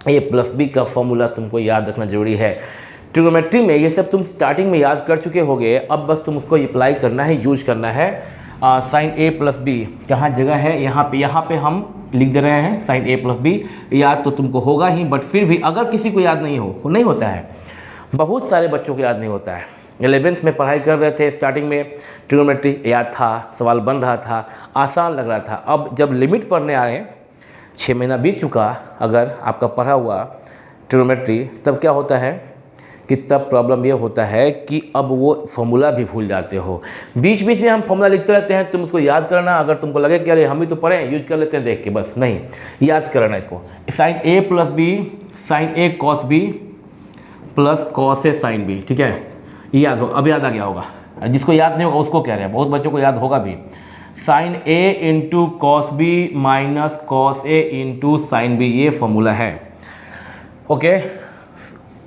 [SPEAKER 1] a प्लस बी का फॉर्मूला तुमको याद रखना जरूरी है। ट्रिग्नोमेट्री में ये सब तुम स्टार्टिंग में याद कर चुके होगे, अब बस तुम उसको अप्लाई करना है, यूज करना है। साइन a प्लस बी कहाँ जगह है, यहाँ पे हम लिख दे रहे हैं साइन a प्लस बी। याद तो तुमको होगा ही, बट फिर भी अगर किसी को याद नहीं होता है, बहुत सारे बच्चों को याद नहीं होता है। 11th में पढ़ाई कर रहे थे, स्टार्टिंग में ट्रिग्नोमेट्री याद था, सवाल बन रहा था, आसान लग रहा था। अब जब लिमिट पढ़ने आए, 6 महीना बीत चुका अगर आपका पढ़ा हुआ ट्रिग्नोमेट्री, तब क्या होता है कि तब प्रॉब्लम ये होता है कि अब वो फॉर्मूला भी भूल जाते हो। बीच बीच में हम फॉर्मूला लिखते रहते हैं, तुम उसको याद करना। अगर तुमको लगे कि अरे हम ही तो पढ़ें, यूज कर लेते हैं देख के, बस नहीं, याद करना इसको। Sine a plus b, sine a cos b plus cos a sine b, ठीक है, ये याद हो, अब याद आ गया होगा। जिसको याद नहीं होगा उसको कह रहे हैं, बहुत बच्चों को याद होगा भी। Sine a into cos b minus cos a into sine b, ये फॉर्मूला है, ओके।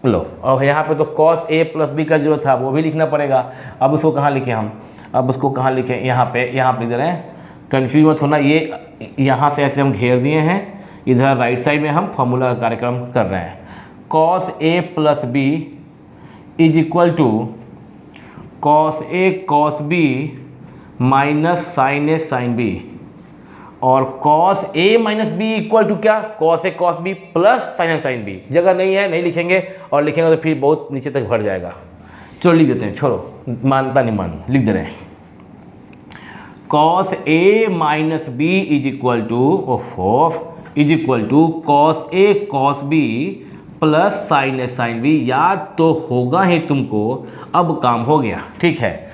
[SPEAKER 1] लो, और यहाँ पे तो कॉस ए प्लस बी का जरूरत था, वो भी लिखना पड़ेगा। अब उसको कहाँ लिखें हम, अब उसको कहाँ लिखें, यहाँ पे लिख दे रहे हैं। कन्फ्यूज मत होना, ये यहाँ से ऐसे हम घेर दिए हैं, इधर राइट साइड में हम फॉर्मूला का कार्यक्रम कर रहे हैं। Cos a plus b is equal to cos a cos b minus sine a sine b, और cos a minus b equal to क्या, cos a cos b plus sine a sine b. जगह नहीं है, नहीं लिखेंगे, और लिखेंगे तो फिर बहुत नीचे तक भर जाएगा। चलो लिख देते हैं, छोड़ो, मानता नहीं मान, लिख दे रहे हैं। Cos a minus b is equal to cos a cos b plus sine a sine b. याद तो होगा ही तुमको, अब काम हो गया, ठीक है।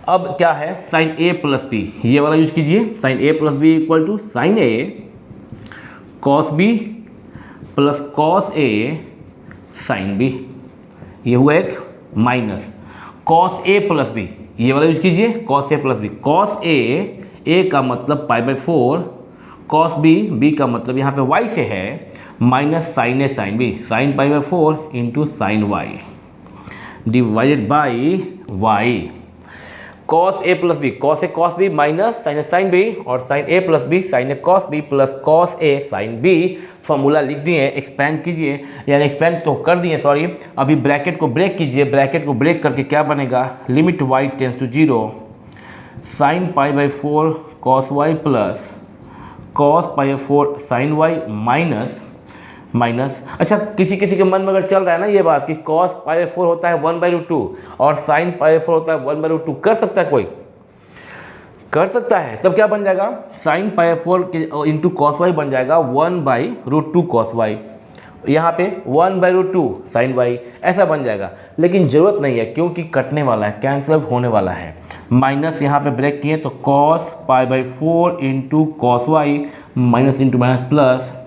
[SPEAKER 1] अब क्या है, साइन ए प्लस बी, ये वाला यूज कीजिए। Sine a plus b equal to sine a cos b plus cos a sine b, ये हुआ एक minus cos a plus b, ये वाला यूज कीजिए, cos a plus b. Cos a का मतलब पाई4, कॉस बी का मतलब यहाँ पे y से है, minus sine a sine b, sine पाई4 into sine y divided by y. Cos a plus b, cos a cos b minus sine a sine b, और sine a plus b sine a cos b plus cos a sine b. Formula लिख दिए, expand कीजिए, यानी expand तो कर दिए, sorry. अभी bracket को ब्रेक कीजिए, ब्रैकेट को ब्रेक करके क्या बनेगा, limit y tends to 0 sine पाई4 कॉस वाई प्लस कॉस पाई4 साइन वाई माइनस। अच्छा, किसी के मन में अगर चल रहा है ना ये बात कि कॉस पाई4 होता है 1/√2 और साइन पाई4 होता है 1/√2, कर सकता है कोई, कर सकता है। तब क्या बन जाएगा, साइन पाई4 के इंटू कॉस वाई बन जाएगा 1/√2 कॉस वाई, यहाँ पे 1/√2 साइन वाई, ऐसा बन जाएगा। लेकिन ज़रूरत नहीं है, क्योंकि कटने वाला है, कैंसिल आउट होने वाला है। माइनस यहाँ पे ब्रेक किए तो कॉस पाई4 into cos y minus into minus plus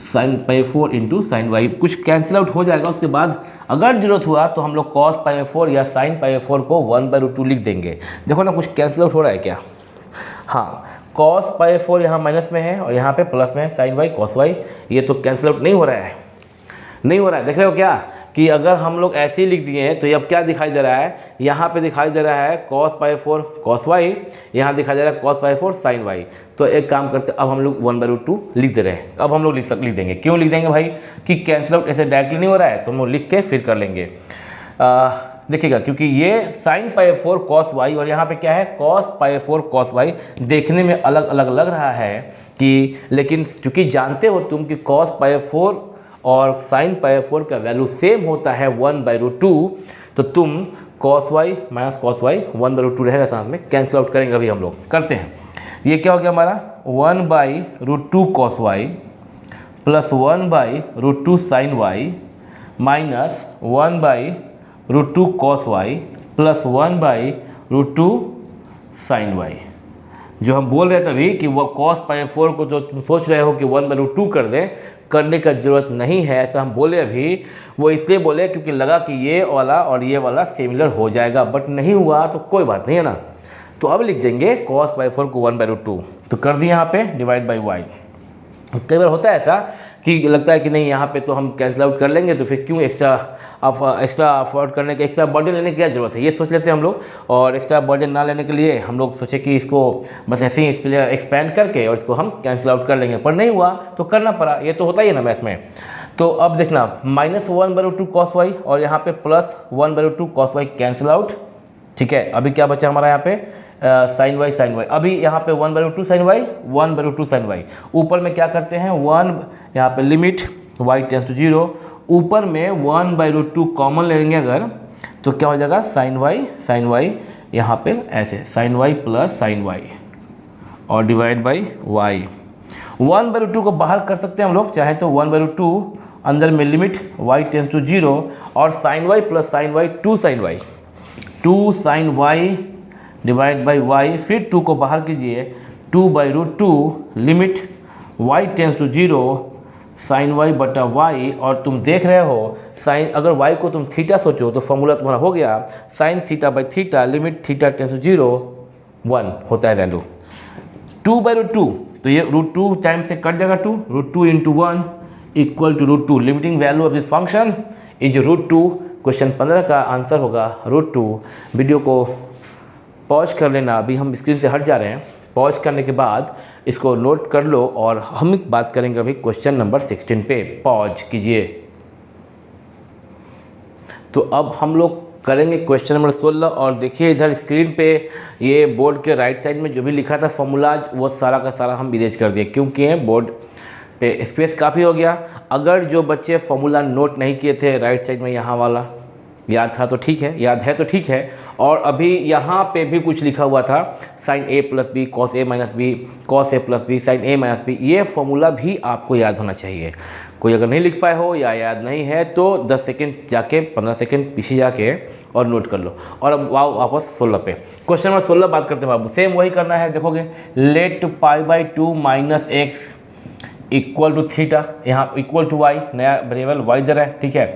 [SPEAKER 1] sine पाई4 इंटू साइन वाई, कुछ कैंसिल आउट हो जाएगा। उसके बाद अगर जरूरत हुआ तो हम लोग कॉस पाई4 या साइन पाई4 को 1/√2 लिख देंगे। देखो ना, कुछ कैंसिल आउट हो रहा है क्या, हाँ, कॉस पाई4 यहाँ माइनस में है और यहाँ पे प्लस में है, साइन वाई कॉस वाई, ये तो कैंसिल आउट नहीं हो रहा है, नहीं हो रहा है। देख रहे हो क्या कि अगर हम लोग ऐसे ही लिख दिए हैं तो अब क्या दिखाई दे रहा है, यहाँ पे दिखाई दे रहा है कॉस पाई4 कॉस वाई, यहाँ दिखाई दे रहा है कॉस पाई4 साइन वाई। तो एक काम करते, अब हम लोग 1/√2 लिख दे रहे हैं। अब हम लोग लिख देंगे, क्यों लिख देंगे भाई, कि कैंसिल आउट ऐसे डायरेक्टली नहीं हो रहा है, तो हम लोग लिख के फिर कर लेंगे। देखिएगा, क्योंकि ये साइन पाई4 कॉस वाई और यहाँ पे क्या है कॉस पाई4 कॉस वाई, देखने में अलग अलग लग रहा है कि, लेकिन चूंकि जानते हो तुम कि कॉस पाई4 और साइन पाई4 का वैल्यू सेम होता है 1/√2, तो तुम cos y minus cos y 1/√2 रहेगा साथ में, कैंसिल आउट करेंगे अभी हम लोग, करते हैं। ये क्या हो गया हमारा 1/√2 cos y plus 1/√2 sine y minus 1/√2 cos y plus 1/√2 sine y. जो हम बोल रहे थे अभी कि वो cos π4 को जो तुम सोच रहे हो कि 1/√2 कर दें, करने का ज़रूरत नहीं है, ऐसा हम बोले अभी। वो इसलिए बोले क्योंकि लगा कि ये वाला और ये वाला सिमिलर हो जाएगा, बट नहीं हुआ तो कोई बात नहीं है ना। तो अब लिख देंगे cos π4 को 1/√2, तो कर दिए यहाँ पे डिवाइड बाई वाई। कई बार होता है ऐसा कि लगता है कि नहीं यहाँ पे तो हम कैंसिल आउट कर लेंगे, तो फिर क्यों एक्स्ट्रा अफोर्ड करने के, एक्स्ट्रा बर्डन लेने की क्या ज़रूरत है, ये सोच लेते हैं हम लोग। और एक्स्ट्रा बर्डन ना लेने के लिए हम लोग सोचे कि इसको बस ऐसे ही एक्सपेंड करके और इसको हम कैंसिल आउट कर लेंगे, पर नहीं हुआ तो करना पड़ा, ये तो होता ही है ना मैथ में। तो अब देखना माइनस 1/√2 कॉस वाई और यहाँ पे plus 1/√2 cos y cancel out, ठीक है। अभी क्या बचा हमारा यहाँ पे साइन वाई साइन वाई, अभी यहाँ पे 1/√2 साइन वाई 1/√2 साइन वाई। ऊपर में क्या करते हैं 1, यहाँ पे लिमिट y टेंस टू 0, ऊपर में 1/√2 कॉमन लेंगे अगर, तो क्या हो जाएगा साइन वाई यहाँ पे ऐसे sine y plus sine y और डिवाइड बाई वाई। 1/√2 को बाहर कर सकते हैं हम लोग, चाहे तो 1/√2 अंदर में लिमिट y टेंस टू 0 और sine y plus sine y 2 sine y divide by y, फिर 2 को बाहर कीजिए 2/√2 limit y tends to 0 sine y बटा वाई। और तुम देख रहे हो साइन, अगर y को तुम थीटा सोचो तो फॉर्मूला तुम्हारा हो गया sine theta by theta limit theta tends to 0 1 होता है वैल्यू 2/√2, तो ये √2 टाइम से कट जाएगा 2, √2 into 1 equal to √2। Limiting value of this function is √2। Question 15 का आंसर होगा √2। वीडियो को पॉज कर लेना, अभी हम स्क्रीन से हट जा रहे हैं। पॉज करने के बाद इसको नोट कर लो और हम बात करेंगे अभी क्वेश्चन नंबर 16 पे। पॉज कीजिए। तो अब हम लोग करेंगे क्वेश्चन नंबर 16 और देखिए इधर स्क्रीन पे ये बोर्ड के राइट साइड में जो भी लिखा था फॉर्मूलाज वो सारा का सारा हम इरेज कर दिए, क्योंकि बोर्ड पे स्पेस काफ़ी हो गया। अगर जो बच्चे फॉर्मूला नोट नहीं किए थे राइट साइड में यहाँ वाला याद था तो ठीक है, याद है तो ठीक है। और अभी यहाँ पे भी कुछ लिखा हुआ था sine a plus b cos a minus b cos a plus b sine a minus b, ये फॉर्मूला भी आपको याद होना चाहिए। कोई अगर नहीं लिख पाए हो या याद नहीं है तो 10 सेकंड जाके 15 सेकंड पीछे जाके और नोट कर लो। और अब वापस 16 पे, क्वेश्चन नंबर 16 बात करते हैं बाबू। सेम वही करना है, देखोगे let π/2 minus x equal to theta, यहाँ इक्वल टू वाई, नया वेरिएबल वाई दे रहा है, ठीक है।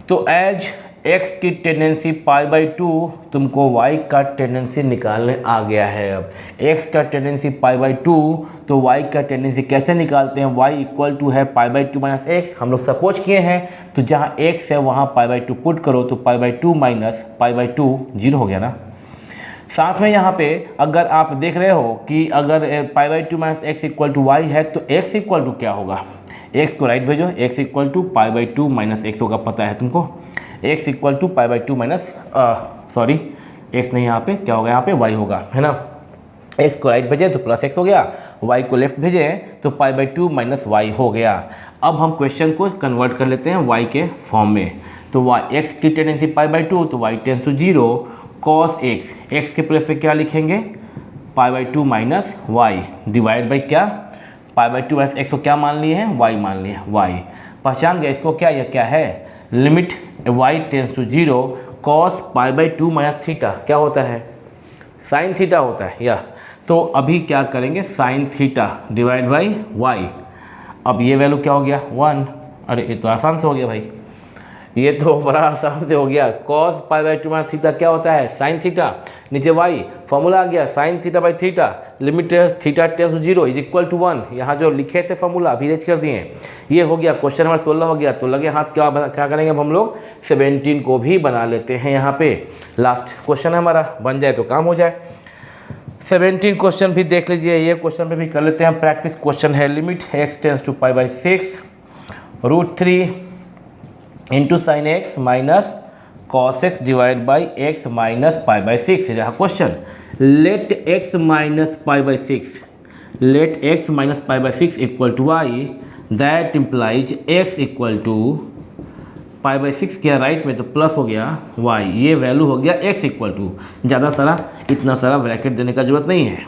[SPEAKER 1] तो एज x की टेंडेंसी π/2 तुमको y का टेंडेंसी निकालने आ गया है। अब x का टेंडेंसी π/2 तो y का टेंडेंसी कैसे निकालते हैं, y इक्वल टू है π/2 माइनस x, हम लोग सपोज किए हैं। तो जहाँ x है वहाँ π/2 पुट करो तो π/2 माइनस π/2 0 हो गया ना। साथ में यहाँ पे अगर आप देख रहे हो कि अगर π/2 minus x equal to y है तो x इक्वल टू क्या होगा, x को राइट भेजो, x equal to π/2 minus x होगा, पता है तुमको। x equal to π/2 minus sorry x नहीं, यहाँ पे क्या होगा, यहाँ पे y होगा, है ना। x को राइट भेजे तो प्लस x हो गया, y को लेफ्ट भेजे तो π/2 माइनस y हो गया। अब हम क्वेश्चन को कन्वर्ट कर लेते हैं y के फॉर्म में। तो x की टेंडेंसी π/2 तो y tends to 0 cos x, x के प्लेस पे क्या लिखेंगे π/2 माइनस y डिवाइड बाई क्या π/2 माइनस x को क्या मान लिए हैं, y मान लिए, y पहचान गया इसको, क्या यह क्या है limit y tends to 0 cos π/2 minus theta क्या होता है, साइन थीटा होता है या। तो अभी क्या करेंगे sine theta divide by y। अब ये वैल्यू क्या हो गया 1, अरे ये तो आसान से हो गया भाई, ये तो बड़ा आसान से हो गया। cos π/2 माइनस थीटा क्या होता है साइन थीटा, नीचे y फॉर्मूला आ गया sine theta by theta limit theta tends to 0 is equal to 1। यहाँ जो लिखे थे फॉर्मूला अभी रेज कर दिए, ये हो गया। क्वेश्चन नंबर 16 हो गया। तो लगे हाथ क्या करेंगे अब हम लोग 17 को भी बना लेते हैं। यहाँ पे लास्ट क्वेश्चन हमारा बन जाए तो काम हो जाए। 17 क्वेश्चन भी देख लीजिए, ये क्वेश्चन पे भी कर लेते हैं प्रैक्टिस। क्वेश्चन है limit x tends to π/6 √3 into sine x minus cos x divide by x minus π/6 रहा question. Let x minus π/6 let x minus π/6 equal to y, that implies x equal to π/6 किया right में तो plus हो गया y, ये value हो गया x equal to, ज़्यादा सारा इतना सारा ब्रैकेट देने का ज़रूरत नहीं है,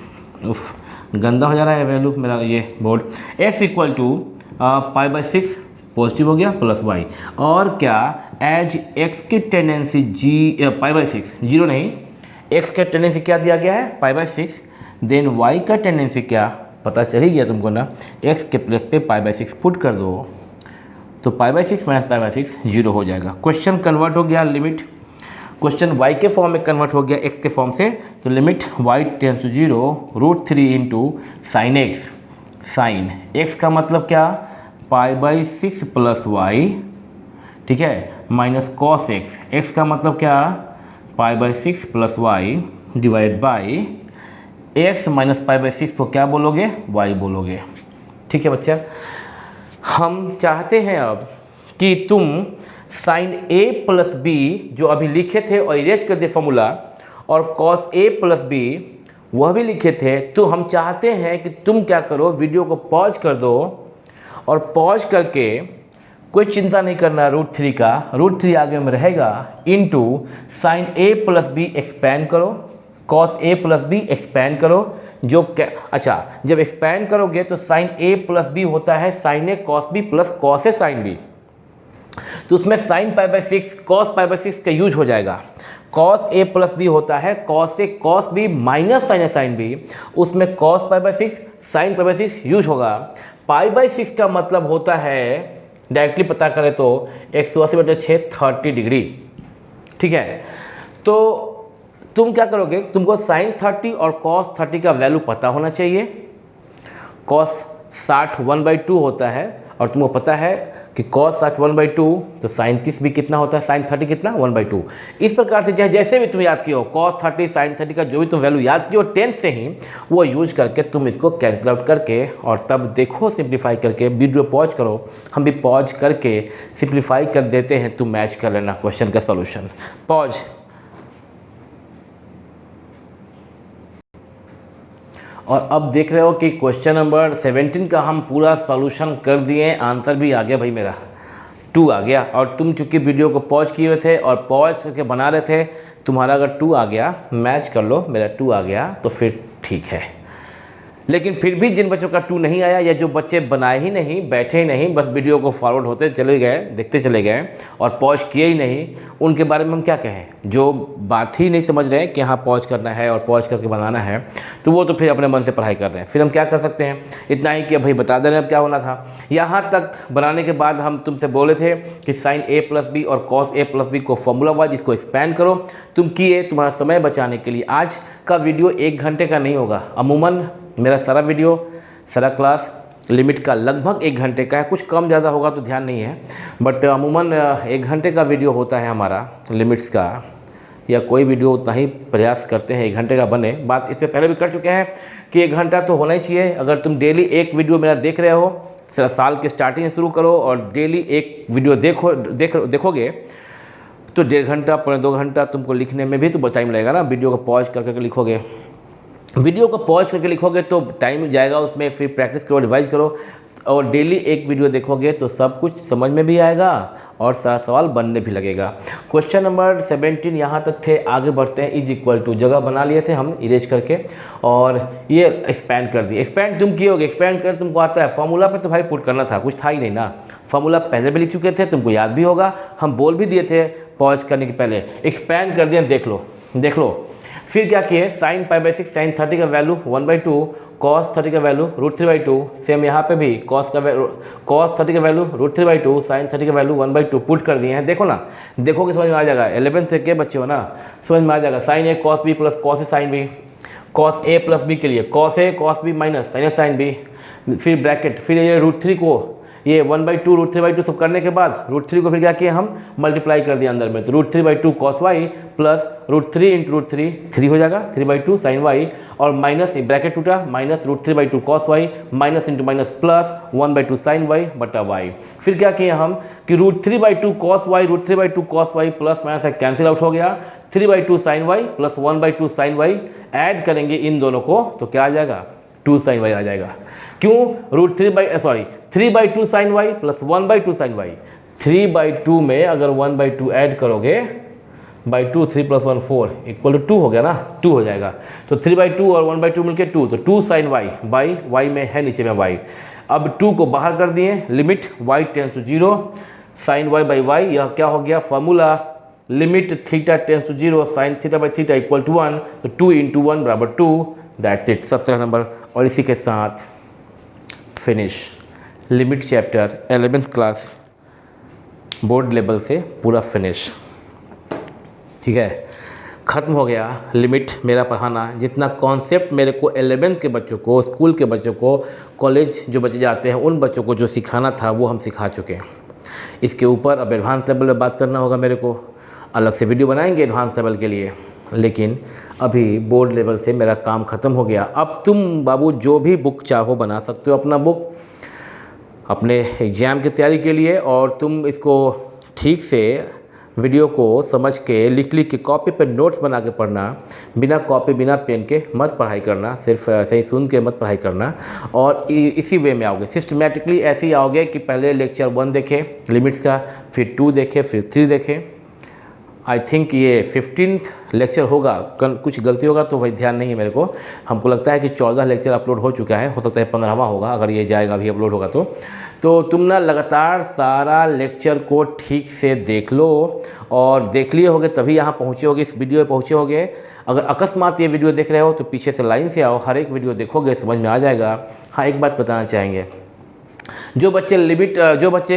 [SPEAKER 1] उफ गंदा हो जा रहा है वैल्यू मेरा ये board. x equal to π/6 positive हो गया प्लस y, और क्या एज x की टेंडेंसी π/6 जीरो नहीं, x का टेंडेंसी क्या दिया गया है π/6, देन y का टेंडेंसी क्या पता चल ही गया तुमको ना, x के प्लेस पे π/6 पुट कर दो तो π/6 माइनस π/6 जीरो हो जाएगा। क्वेश्चन कन्वर्ट हो गया, लिमिट क्वेश्चन y के फॉर्म में कन्वर्ट हो गया x के फॉर्म से, तो limit y tends to zero √3 into sine x, sine x का मतलब क्या π/6 प्लस y, ठीक है, माइनस कॉस x, x का मतलब क्या π/6 plus y divide by x minus π/6 को क्या बोलोगे y बोलोगे। ठीक है बच्चा, हम चाहते हैं अब कि तुम साइन a प्लस बी जो अभी लिखे थे और इरेज कर दे फॉर्मूला, और कॉस a प्लस बी वह भी लिखे थे, तो हम चाहते हैं कि तुम क्या करो, वीडियो को पॉज कर दो और पॉज करके कोई चिंता नहीं करना √3 का, √3 आगे में रहेगा into sine a plus b expand करो, cos a plus b expand करो, जो अच्छा जब एक्सपैंड करोगे तो साइन a प्लस बी होता है sine a cos b plus cos a sine b, तो उसमें साइन π/6 कॉस π/6 का यूज हो जाएगा। कॉस a प्लस बी होता है cos a cos b minus sine a sine b, उसमें कॉस π/6 साइन π/6 यूज होगा। π/6 का मतलब होता है, डायरेक्टली पता करें तो 180/6 30 डिग्री। ठीक है, तो तुम क्या करोगे, तुमको साइन 30 और कॉस 30 का वैल्यू पता होना चाहिए। कॉस 60 1/2 होता है, और तुमको पता है कि कॉस 60 1/2, तो साइन 30 भी कितना होता है, साइन 30 कितना 1/2। इस प्रकार से जैसे भी तुम याद किए कॉस 30 साइन 30 का जो भी तुम वैल्यू याद किए 10 से ही, वो यूज करके तुम इसको कैंसिल आउट करके और तब देखो सिंप्लीफाई करके, वीडियो पॉज करो, हम भी पॉज करके सिंप्लीफाई कर देते हैं, तुम मैच कर लेना क्वेश्चन का सोल्यूशन। पॉज। और अब देख रहे हो कि क्वेश्चन नंबर 17 का हम पूरा सॉल्यूशन कर दिए, आंसर भी आ गया भाई, मेरा 2 आ गया। और तुम चूँकि वीडियो को पॉज किए हुए थे और पॉज करके बना रहे थे, तुम्हारा अगर 2 आ गया मैच कर लो, मेरा 2 आ गया तो फिर ठीक है। लेकिन फिर भी जिन बच्चों का 2 नहीं आया, या जो बच्चे बनाए ही नहीं, बैठे ही नहीं, बस वीडियो को फॉरवर्ड होते चले गए, देखते चले गए और पॉज किए ही नहीं, उनके बारे में हम क्या कहें, जो बात ही नहीं समझ रहे हैं कि हाँ पॉज करना है और पॉज करके बनाना है, तो वो तो फिर अपने मन से पढ़ाई कर रहे हैं। फिर हम क्या कर सकते हैं, इतना ही कि भाई बता दे रहे हैं अब क्या होना था। यहाँ तक बनाने के बाद हम तुमसे बोले थे कि साइन a प्लस बी और कॉस a प्लस बी को फॉर्मूला वाइज इसको एक्सपैंड करो, तुम किए। तुम्हारा समय बचाने के लिए आज का वीडियो 1 घंटे का नहीं होगा, अमूमन मेरा सारा वीडियो सारा क्लास लिमिट का लगभग 1 घंटे का है, कुछ कम ज़्यादा होगा तो ध्यान नहीं है, बट अमूमन 1 घंटे का वीडियो होता है हमारा लिमिट्स का, या कोई वीडियो उतना ही प्रयास करते हैं 1 घंटे का बने। बात इससे पहले भी कर चुके हैं कि 1 घंटा तो होना ही चाहिए। अगर तुम डेली एक वीडियो मेरा देख रहे हो, साल के स्टार्टिंग से शुरू करो और डेली एक वीडियो देखोगे तो 1.5 घंटा 2 घंटा तुमको लिखने में भी तो टाइम लगेगा ना। वीडियो को पॉज करके लिखोगे, वीडियो को पॉज करके लिखोगे तो टाइम जाएगा उसमें, फिर प्रैक्टिस करो, रिवाइज करो, और डेली एक वीडियो देखोगे तो सब कुछ समझ में भी आएगा और सारा सवाल बनने भी लगेगा। क्वेश्चन नंबर 17 यहाँ तक थे, आगे बढ़ते हैं। इज इक्वल टू जगह बना लिए थे हम इरेज करके, और ये एक्सपैंड कर दिए। एक्सपैंड तुम किए होगे, एक्सपैंड कर तुमको आता है, फॉर्मूला पे तो भाई पुट करना था, कुछ था ही नहीं ना। फॉर्मूला पहले भी लिख चुके थे, तुमको याद भी होगा, हम बोल भी दिए थे पॉज करने के पहले। एक्सपैंड कर दिए, देख लो। फिर क्या किए, साइन π/6 साइन 30 का वैल्यू 1/2, कॉस 30 का वैल्यू √3/2, सेम यहाँ पे भी कॉस 30 का वैल्यू √3/2, साइन 30 का वैल्यू 1/2 पुट कर दिए हैं। देखो ना, देखोगे समझ में आ जाएगा, 11th के बच्चे हो ना, समझ में आ जाएगा। Sine a cos b plus cos a sine b, cos a plus b के लिए cos a cos b minus sine a sine b, फिर ब्रैकेट, फिर ये √3 को ये 1/2 √3/2 सब करने के बाद √3 को फिर क्या किया हम मल्टीप्लाई कर दिया अंदर में, तो √3/2 cos y प्लस √3 इंटू √3 3 हो जाएगा, 3/2 sin y, और माइनस ब्रैकेट टूटा, minus √3/2 cos y minus into minus plus 1/2 sin y बटा y। फिर क्या किया हम कि √3/2 cos y √3/2 cos y plus minus cancel out हो गया, 3/2 sin y plus 1/2 sin y, add करेंगे इन दोनों को तो क्या आ जाएगा 2 sin y आ जाएगा। क्यों, 3/2 sin y plus 1/2 sin y, 3/2 में अगर 1/2 ऐड करोगे बाई 2, 3 + 1 4 इक्वल टू 2 हो गया ना, 2 हो जाएगा। तो 3/2 और 1/2 मिलके 2, तो 2 sin y बाई y में है नीचे में y। अब 2 को बाहर कर दिए, limit y tends to 0 sin y by y, यह क्या हो गया formula, limit theta tends to 0 sin theta by theta equal to 1, तो 2 × 1 बराबर 2, दैट्स इट 17 नंबर। और इसी के साथ finish limit chapter 11th class board level से पूरा फिनिश। ठीक है, ख़त्म हो गया लिमिट मेरा पढ़ाना। जितना कॉन्सेप्ट मेरे को 11th के बच्चों को, स्कूल के बच्चों को, कॉलेज जो बच्चे जाते हैं उन बच्चों को जो सिखाना था वो हम सिखा चुके हैं। इसके ऊपर अब एडवांस लेवल में बात करना होगा मेरे को, अलग से वीडियो बनाएंगे एडवांस लेवल के लिए। लेकिन अभी बोर्ड लेवल से मेरा काम ख़त्म हो गया। अब तुम बाबू जो भी बुक चाहो बना सकते हो अपना बुक अपने एग्ज़ाम की तैयारी के लिए, और तुम इसको ठीक से वीडियो को समझ के लिख के कॉपी पे नोट्स बना के पढ़ना, बिना कॉपी बिना पेन के मत पढ़ाई करना, सिर्फ ऐसे ही सुन के मत पढ़ाई करना। और इसी वे में आओगे, सिस्टमेटिकली ऐसे ही आओगे कि पहले लेक्चर 1 देखें लिमिट्स का, फिर 2 देखें, फिर 3 देखें। आई थिंक ये 15th लेक्चर होगा, कुछ गलती होगा तो वही ध्यान नहीं है मेरे को। हमको लगता है कि 14 लेक्चर अपलोड हो चुका है, हो सकता है 15वां होगा अगर ये जाएगा अभी अपलोड होगा तो तुम ना लगातार सारा लेक्चर को ठीक से देख लो, और देख लिए होगे तभी यहाँ पहुँचे होगे, इस वीडियो में पहुँचे होगे। अगर अकस्मात ये वीडियो देख रहे हो तो पीछे से लाइन से आओ, हर एक वीडियो देखोगे समझ में आ जाएगा। हाँ, एक बात बताना चाहेंगे, जो बच्चे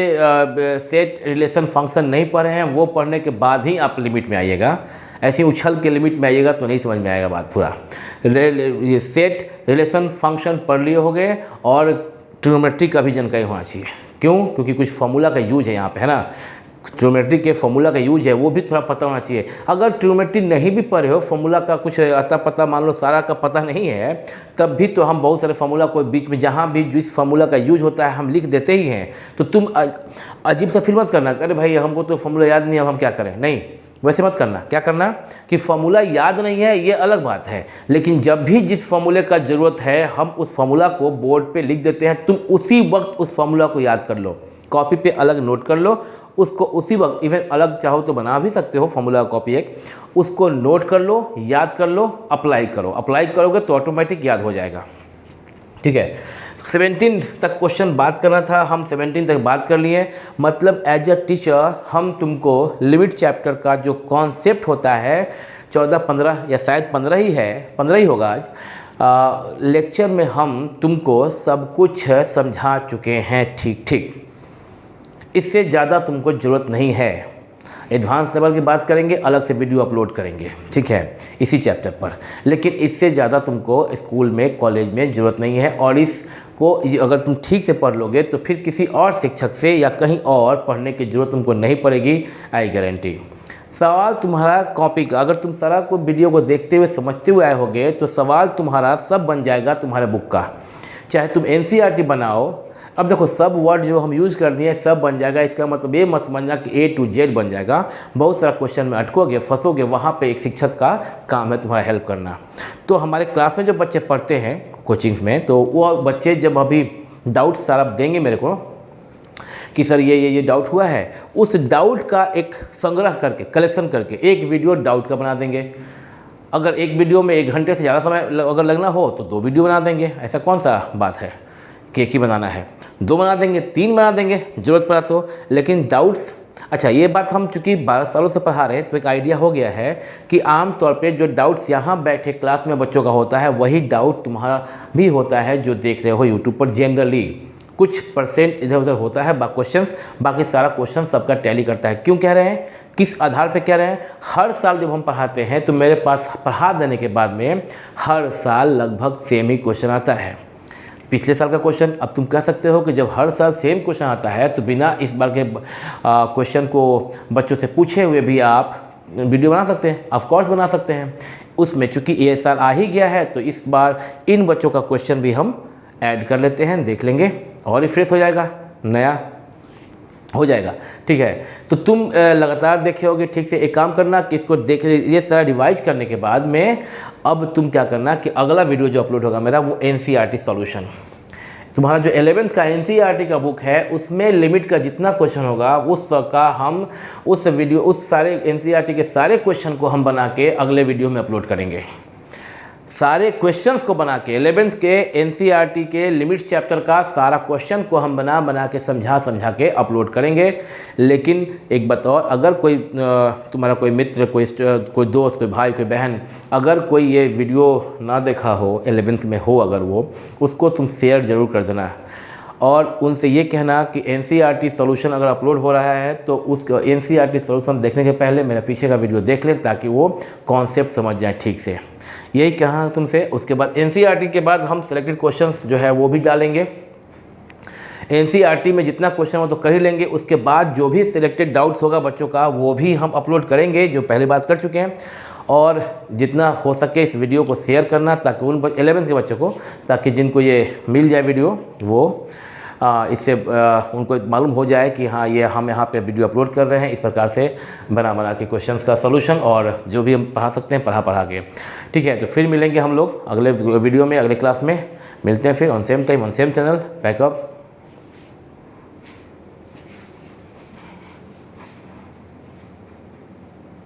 [SPEAKER 1] सेट रिलेशन फंक्शन नहीं पढ़े हैं वो पढ़ने के बाद ही आप लिमिट में आइएगा। ऐसे उछल के लिमिट में आइएगा तो नहीं समझ में आएगा बात पूरा। ये सेट रिलेशन फंक्शन पढ़ लिए होगे, और ट्रिग्नोमेट्री का भी जानकारी होना चाहिए। क्यों? क्योंकि कुछ फॉर्मूला का यूज है यहाँ पे, है ना, ट्रिग्नोमेट्री के फॉर्मूला का यूज है, वो भी थोड़ा पता होना चाहिए। अगर ट्रिग्नोमेट्री नहीं भी पढ़े हो, फॉर्मूला का कुछ अता पता मान लो सारा का पता नहीं है, तब भी तो हम बहुत सारे फॉर्मूला को बीच में जहाँ भी जिस फॉर्मूला का यूज होता है हम लिख देते ही हैं। तो तुम अजीब सा फील मत करना, अरे भाई हमको तो फॉर्मूला याद नहीं है, अब हम क्या करें। नहीं, वैसे मत करना। क्या करना कि फॉर्मूला याद नहीं है ये अलग बात है, लेकिन जब भी जिस फॉर्मूले का ज़रूरत है हम उस फॉर्मूला को बोर्ड पे लिख देते हैं। तुम उसी वक्त उस फॉर्मूला को याद कर लो, कॉपी पे अलग नोट कर लो उसको, उसी वक्त इवन अलग चाहो तो बना भी सकते हो फॉर्मूला कॉपी एक, उसको नोट कर लो, याद कर लो, अप्लाई करो। अप्लाई करोगे तो ऑटोमेटिक याद हो जाएगा। ठीक है, 17 तक क्वेश्चन बात करना था, हम 17 तक बात कर लिए। मतलब एज अ टीचर हम तुमको लिमिट चैप्टर का जो कॉन्सेप्ट होता है 14-15 या शायद 15 ही है, 15 ही होगा आज, लेक्चर में हम तुमको सब कुछ समझा चुके हैं। ठीक, इससे ज़्यादा तुमको ज़रूरत नहीं है। एडवांस लेवल की बात करेंगे, अलग से वीडियो अपलोड करेंगे, ठीक है, इसी चैप्टर पर। लेकिन इससे ज़्यादा तुमको स्कूल में, कॉलेज में ज़रूरत नहीं है। और इसको अगर तुम ठीक से पढ़ लोगे तो फिर किसी और शिक्षक से या कहीं और पढ़ने की ज़रूरत तुमको नहीं पड़ेगी, आई गारंटी। सवाल तुम्हारा कॉपी का, अगर तुम सारा को वीडियो को देखते हुए समझते हुए आए होगे तो सवाल तुम्हारा सब बन जाएगा तुम्हारे बुक का। चाहे तुम NCERT बनाओ, अब देखो सब वर्ड जो हम यूज़ कर दिए सब बन जाएगा, इसका मतलब ये मत समझना कि A to Z बन जाएगा। बहुत सारा क्वेश्चन में अटकोगे, फंसोगे, वहाँ पे एक शिक्षक का काम है तुम्हारा हेल्प करना। तो हमारे क्लास में जो बच्चे पढ़ते हैं कोचिंग्स में, तो वो बच्चे जब अभी डाउट सारा देंगे मेरे को कि सर ये डाउट हुआ है, उस डाउट का एक संग्रह करके, कलेक्शन करके एक वीडियो डाउट का बना देंगे। अगर एक वीडियो में 1 घंटे से ज़्यादा समय अगर लगना हो तो 2 वीडियो बना देंगे। ऐसा कौन सा बात है कि एक ही बनाना है, 2 बना देंगे, 3 बना देंगे ज़रूरत पड़ा तो। लेकिन डाउट्स, अच्छा ये बात हम चूँकि 12 सालों से पढ़ा रहे हैं तो एक आइडिया हो गया है कि आम तौर पे जो डाउट्स यहाँ बैठे क्लास में बच्चों का होता है वही डाउट तुम्हारा भी होता है जो देख रहे हो यूट्यूब पर। जनरली कुछ परसेंट इधर उधर होता है क्वेश्चंस, बाकी सारा क्वेश्चन सबका टैली करता है। क्यों कह रहे हैं, किस आधार पे कह रहे हैं? हर साल जब हम पढ़ाते हैं तो मेरे पास पढ़ा देने के बाद में हर साल लगभग सेम ही क्वेश्चन आता है। पिछले साल का क्वेश्चन, अब तुम कह सकते हो कि जब हर साल सेम क्वेश्चन आता है तो बिना इस बार के क्वेश्चन को बच्चों से पूछे हुए भी आप वीडियो बना सकते हैं। ऑफ कोर्स बना सकते हैं। उसमें चूँकि ये साल आ ही गया है तो इस बार इन बच्चों का क्वेश्चन भी हम ऐड कर लेते हैं, देख लेंगे और रिफ्रेश हो जाएगा, नया हो जाएगा। ठीक है, तो तुम लगातार देखे होगे। ठीक से एक काम करना कि इसको देख ये सारा रिवाइज करने के बाद में अब तुम क्या करना कि अगला वीडियो जो अपलोड होगा मेरा वो NCERT सॉल्यूशन, तुम्हारा जो 11th का NCERT का बुक है उसमें लिमिट का जितना क्वेश्चन होगा उस का हम उस सारे NCERT के सारे क्वेश्चन को हम बना के अगले वीडियो में अपलोड करेंगे। सारे क्वेश्चंस को बना के 11th के NCERT के लिमिट्स चैप्टर का सारा क्वेश्चन को हम बना के समझा के अपलोड करेंगे। लेकिन एक बात और, अगर कोई तुम्हारा कोई मित्र, कोई दोस्त, कोई भाई, कोई बहन अगर कोई ये वीडियो ना देखा हो, 11th में हो अगर वो, उसको तुम शेयर ज़रूर कर देना और उनसे ये कहना कि NCERT सॉल्यूशन अगर अपलोड हो रहा है तो उस NCERT सॉल्यूशन देखने के पहले मेरा पीछे का वीडियो देख लें ताकि वो कॉन्सेप्ट समझ जाए ठीक से। यही कहना है तुमसे। उसके बाद NCERT के बाद हम सिलेक्टेड क्वेश्चंस जो है वो भी डालेंगे। NCERT में जितना क्वेश्चन हो तो कर ही लेंगे, उसके बाद जो भी सिलेक्टेड डाउट्स होगा बच्चों का वो भी हम अपलोड करेंगे, जो पहले बात कर चुके हैं। और जितना हो सके इस वीडियो को शेयर करना ताकि उन 11th के बच्चों को, ताकि जिनको ये मिल जाए वीडियो वो इससे उनको मालूम हो जाए कि हाँ ये हम यहाँ पे वीडियो अपलोड कर रहे हैं, इस प्रकार से बना के क्वेश्चंस का सॉल्यूशन और जो भी हम पढ़ा सकते हैं पढ़ा के। ठीक है, तो फिर मिलेंगे हम लोग अगले वीडियो में, अगले क्लास में मिलते हैं फिर on same time on same channel. Backup.